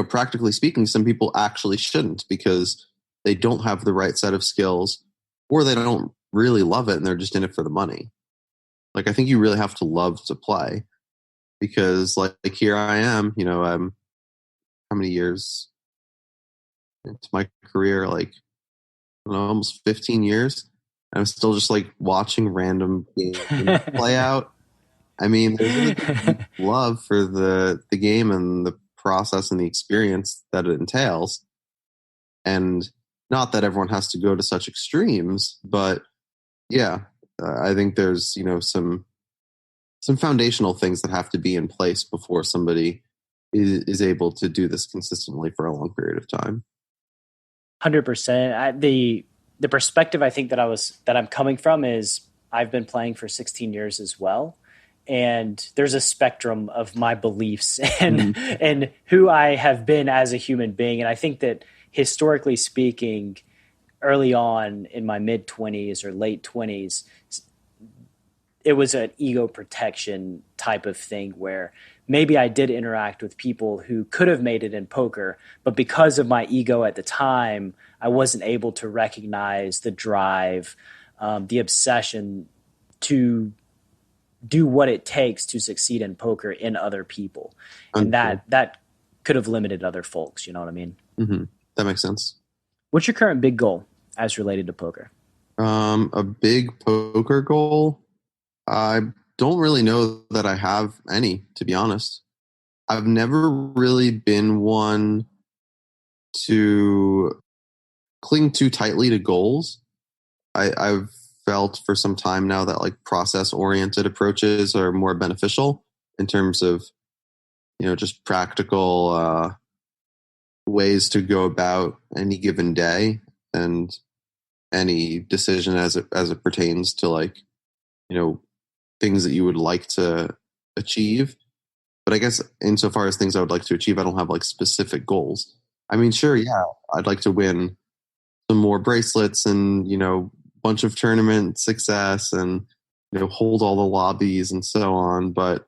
practically speaking, some people actually shouldn't because they don't have the right set of skills or they don't really love it and they're just in it for the money. Like, I think you really have to love to play because like here I am, how many years into my career? Like, I don't know, almost 15 years. I'm still just like watching random games play out. I mean, there's really deep love for the game and the process and the experience that it entails. And not that everyone has to go to such extremes, but yeah, I think there's, some foundational things that have to be in place before somebody is able to do this consistently for a long period of time. 100%. The perspective I think that I'm coming from is I've been playing for 16 years as well. And there's a spectrum of my beliefs and who I have been as a human being. And I think that historically speaking, early on in my mid-20s or late 20s, it was an ego protection type of thing where maybe I did interact with people who could have made it in poker, but because of my ego at the time, I wasn't able to recognize the drive, the obsession to do what it takes to succeed in poker in other people. And that could have limited other folks. You know what I mean? Mm-hmm. That makes sense. What's your current big goal as related to poker? A big poker goal? I don't really know that I have any, to be honest. I've never really been one to cling too tightly to goals. I've felt for some time now that like process-oriented approaches are more beneficial in terms of, just practical ways to go about any given day and any decision as it pertains to like, things that you would like to achieve. But I guess insofar as things I would like to achieve, I don't have like specific goals. I mean, sure, yeah, I'd like to win some more bracelets and, bunch of tournament success and, hold all the lobbies and so on. But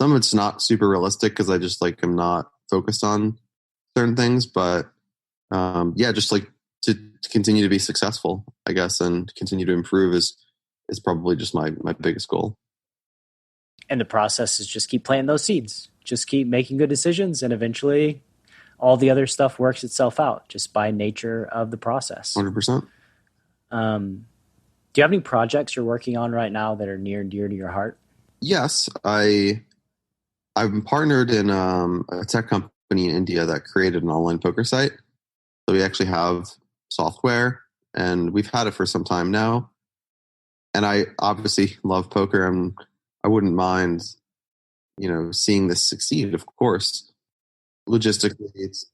some of it's not super realistic because I just like am not focused on certain things. But just like to continue to be successful, I guess, and continue to improve is probably just my biggest goal. And the process is just keep planting those seeds, just keep making good decisions, and eventually all the other stuff works itself out just by nature of the process. 100%. Do you have any projects you're working on right now that are near and dear to your heart? Yes, I'm partnered in a tech company in India that created an online poker site. So we actually have software, and we've had it for some time now. And I obviously love poker, and I wouldn't mind, seeing this succeed. Of course, logistically, it's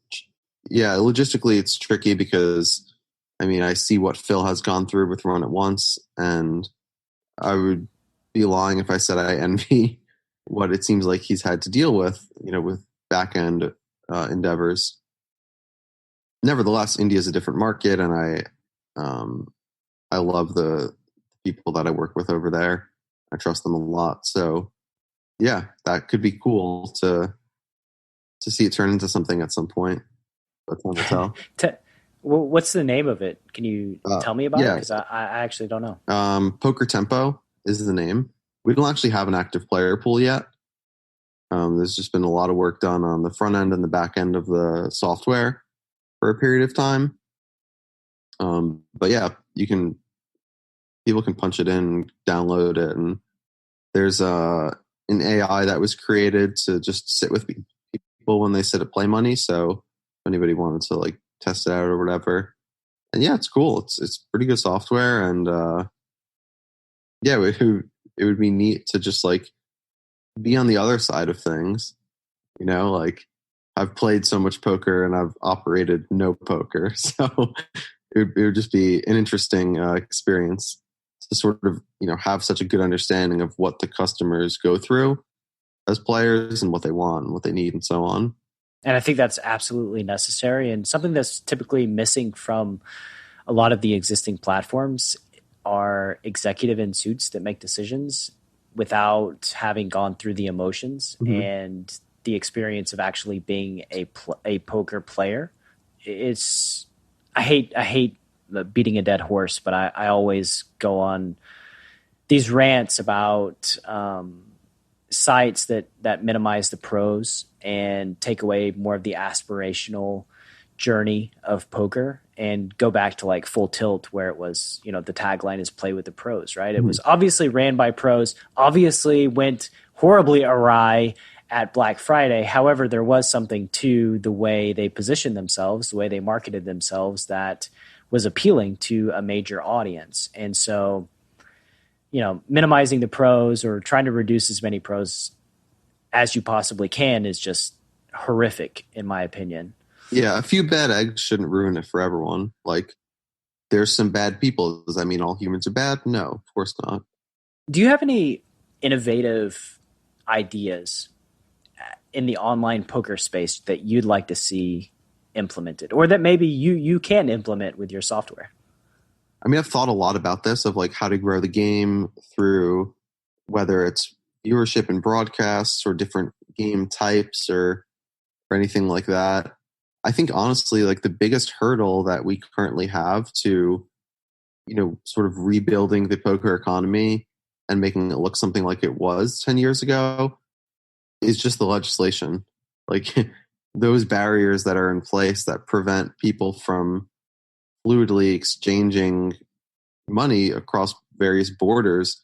tricky because, I see what Phil has gone through with Run It Once, and I would be lying if I said I envy what it seems like he's had to deal with, with back end endeavors. Nevertheless, India is a different market, and I love the people that I work with over there. I trust them a lot. So, yeah, that could be cool to see it turn into something at some point. That's fun to tell. What's the name of it? Can you tell me about it? Because I actually don't know. Poker Tempo is the name. We don't actually have an active player pool yet. There's just been a lot of work done on the front end and the back end of the software for a period of time. But yeah, people can punch it in, download it, and there's an AI that was created to just sit with people when they sit at Play Money. So if anybody wanted to like test it out or whatever, and yeah, it's cool. It's pretty good software, and yeah, it would be neat to just like be on the other side of things. Like I've played so much poker and I've operated no poker, so it would just be an interesting experience to sort of have such a good understanding of what the customers go through as players and what they want and what they need and so on. And I think that's absolutely necessary, and something that's typically missing from a lot of the existing platforms are executive in suits that make decisions without having gone through the emotions and the experience of actually being a poker player. I hate beating a dead horse, but I always go on these rants about sites that minimize the pros and take away more of the aspirational journey of poker, and go back to like Full Tilt, where it was, the tagline is play with the pros, right? It was obviously ran by pros, obviously went horribly awry at Black Friday. However, there was something to the way they positioned themselves, the way they marketed themselves, that was appealing to a major audience. And so, minimizing the pros or trying to reduce as many pros as you possibly can is just horrific, in my opinion. Yeah, a few bad eggs shouldn't ruin it for everyone. Like, there's some bad people. Does that mean all humans are bad? No, of course not. Do you have any innovative ideas in the online poker space that you'd like to see implemented, or that maybe you can implement with your software? I've thought a lot about this, of like how to grow the game through whether it's viewership and broadcasts or different game types or anything like that. I think honestly, like the biggest hurdle that we currently have to, sort of rebuilding the poker economy and making it look something like it was 10 years ago is just the legislation. Like those barriers that are in place that prevent people from fluidly exchanging money across various borders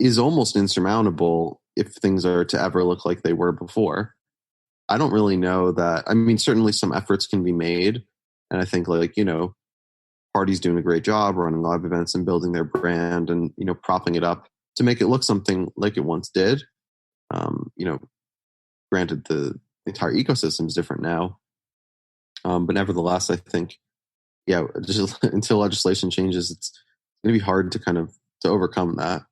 is almost insurmountable if things are to ever look like they were before. I don't really know that. Certainly some efforts can be made. And I think parties doing a great job running live events and building their brand and, propping it up to make it look something like it once did. Granted the entire ecosystem is different now. But nevertheless, I think, just until legislation changes, it's going to be hard to to overcome that.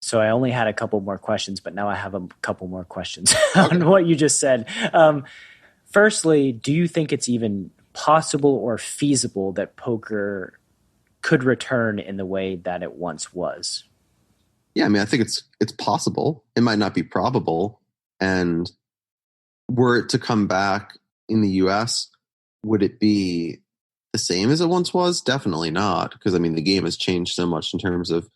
So I only had a couple more questions, but now I have a couple more questions on what you just said. Firstly, do you think it's even possible or feasible that poker could return in the way that it once was? Yeah, I think it's possible. It might not be probable. And were it to come back in the US, would it be the same as it once was? Definitely not. Because the game has changed so much in terms of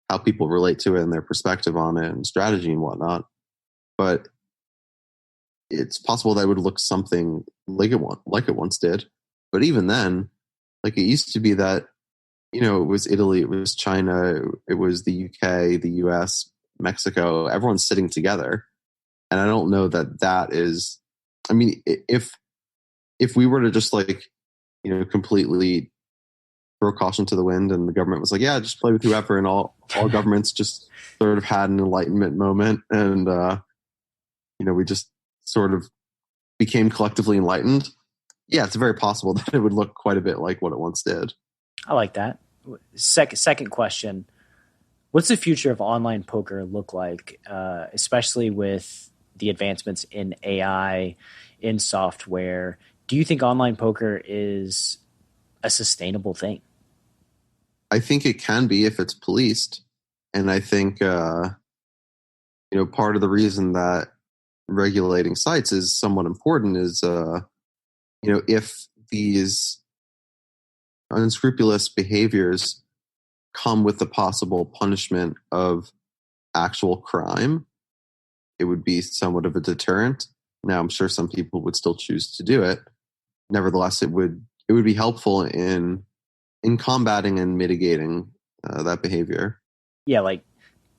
how people relate to it and their perspective on it and strategy and whatnot. But it's possible that it would look something like it once did. But even then, like it used to be that, it was Italy, it was China, it was the UK, the US, Mexico, everyone's sitting together. And I don't know that is, if we were to just completely throw caution to the wind, and the government was like, yeah, just play with whoever, and all governments just sort of had an enlightenment moment, and we just sort of became collectively enlightened. Yeah, it's very possible that it would look quite a bit like what it once did. I like that. Second question. What's the future of online poker look like, especially with the advancements in AI, in software? Do you think online poker is a sustainable thing? I think it can be if it's policed. And I think, part of the reason that regulating sites is somewhat important is, if these unscrupulous behaviors come with the possible punishment of actual crime, it would be somewhat of a deterrent. Now, I'm sure some people would still choose to do it. Nevertheless, it would be helpful in combating and mitigating that behavior. Yeah, like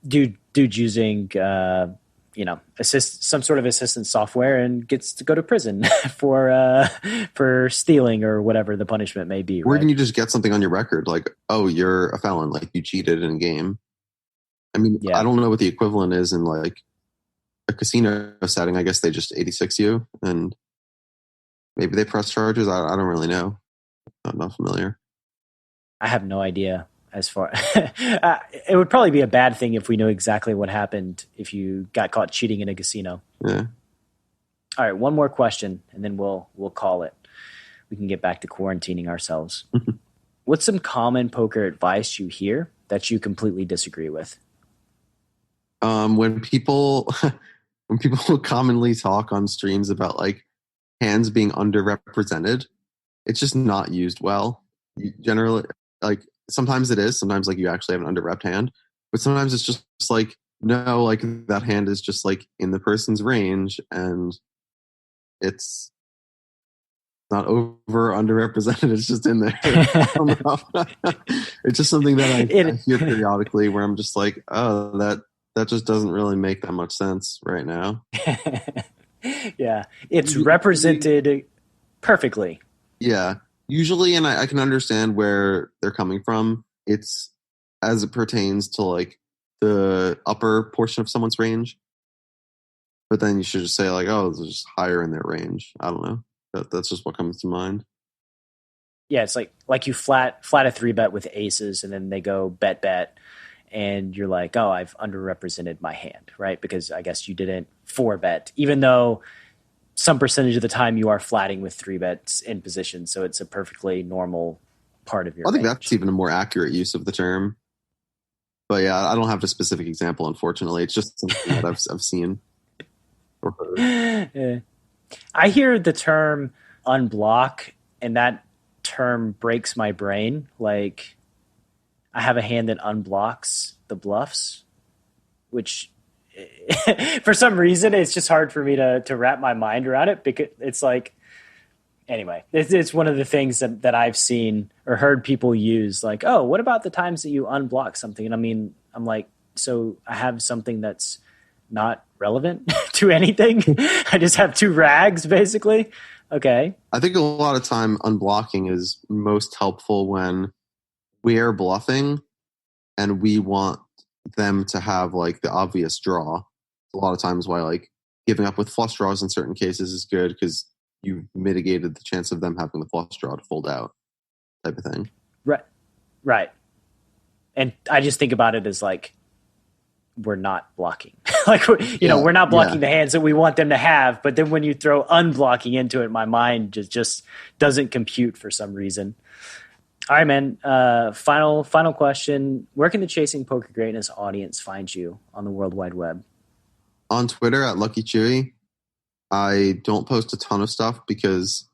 dude using some sort of assistance software and gets to go to prison for stealing or whatever the punishment may be. Or right? can you just get something on your record like, oh, you're a felon, like you cheated in a game? I mean, yeah. I don't know what the equivalent is in like a casino setting. I guess they just 86 you and maybe they press charges. I don't really know. I'm not familiar. I have no idea. As far it would probably be a bad thing if we knew exactly what happened if you got caught cheating in a casino. Yeah. All right, one more question, and then we'll call it. We can get back to quarantining ourselves. What's some common poker advice you hear that you completely disagree with? When people commonly talk on streams about like hands being underrepresented, it's just not used well. Generally, like. Sometimes it is. Sometimes like you actually have an underrepped hand, but sometimes it's just like, no, like that hand is just like in the person's range and it's not over underrepresented. It's just in there. I don't know. It's just something that I hear periodically where I'm just like, oh, that just doesn't really make that much sense right now. Yeah. It's represented perfectly. Yeah. Usually, and I can understand where they're coming from. It's as it pertains to like the upper portion of someone's range. But then you should just say like, oh, it's just higher in their range. I don't know. That's just what comes to mind. Yeah, it's like you flat a 3-bet with aces, and then they go bet, and you're like, oh, I've underrepresented my hand, right? Because I guess you didn't 4-bet, even though some percentage of the time you are flatting with 3-bets in position. So it's a perfectly normal part of your range. That's even a more accurate use of the term. But yeah, I don't have a specific example, unfortunately. It's just something that I've seen or heard. Yeah. I hear the term unblock, and that term breaks my brain. Like, I have a hand that unblocks the bluffs, which for some reason it's just hard for me to wrap my mind around it, because it's like, anyway, it's one of the things that I've seen or heard people use, like, oh, what about the times that you unblock something? And I mean, I'm like, so I have something that's not relevant to anything. I just have 2 rags, basically. Okay. I think a lot of time unblocking is most helpful when we're bluffing and we want them to have like the obvious draw. A lot of times why like giving up with flush draws in certain cases is good because you've mitigated the chance of them having the flush draw to fold out, type of thing. Right. And I just think about it as like, we're not blocking. Like, we're not blocking the hands that we want them to have. But then when you throw unblocking into it, my mind just doesn't compute for some reason. All right, man. Final question. Where can the Chasing Poker Greatness audience find you on the World Wide Web? On Twitter at LuckyChewy. I don't post a ton of stuff because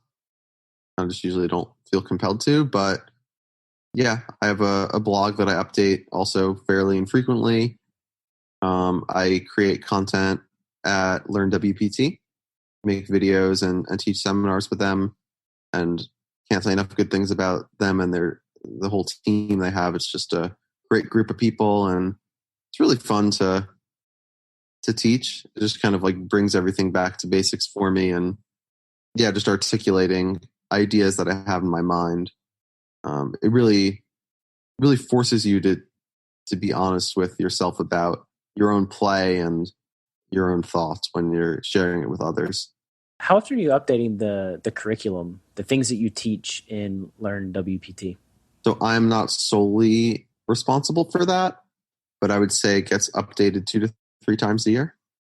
I just usually don't feel compelled to. But yeah, I have a blog that I update also fairly infrequently. I create content at LearnWPT, make videos and teach seminars with them, and can't say enough good things about them and the whole team they have. It's just a great group of people, and it's really fun to teach. It just kind of like brings everything back to basics for me, and yeah, just articulating ideas that I have in my mind it really forces you to be honest with yourself about your own play and your own thoughts when you're sharing it with others. How often are you updating the curriculum, the things that you teach in Learn WPT? So I'm not solely responsible for that, but I would say it gets updated 2 to 3 times a year.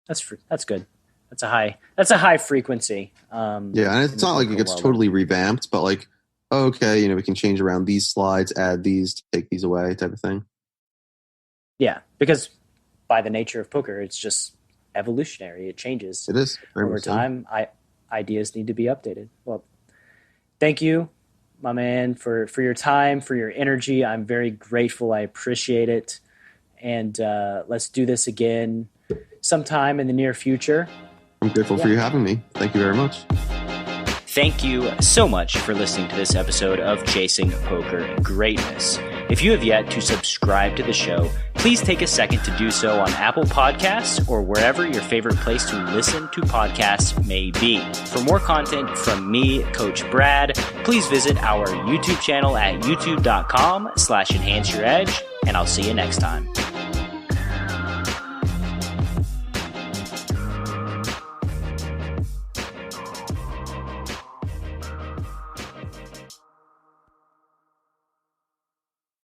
That's good. That's a high frequency. Yeah, and it's not like it gets totally revamped, but like, okay, we can change around these slides, add these, take these away, type of thing. Yeah, because by the nature of poker, it's just evolutionary. It changes. It is over time. Ideas need to be updated. Well, thank you, my man, for your time, for your energy. I'm very grateful. I appreciate it. And let's do this again sometime in the near future. I'm grateful for you having me. Thank you very much. Thank you so much for listening to this episode of Chasing Poker Greatness. If you have yet to subscribe to the show, please take a second to do so on Apple Podcasts or wherever your favorite place to listen to podcasts may be. For more content from me, Coach Brad, please visit our YouTube channel at youtube.com/enhanceyouredge, and I'll see you next time.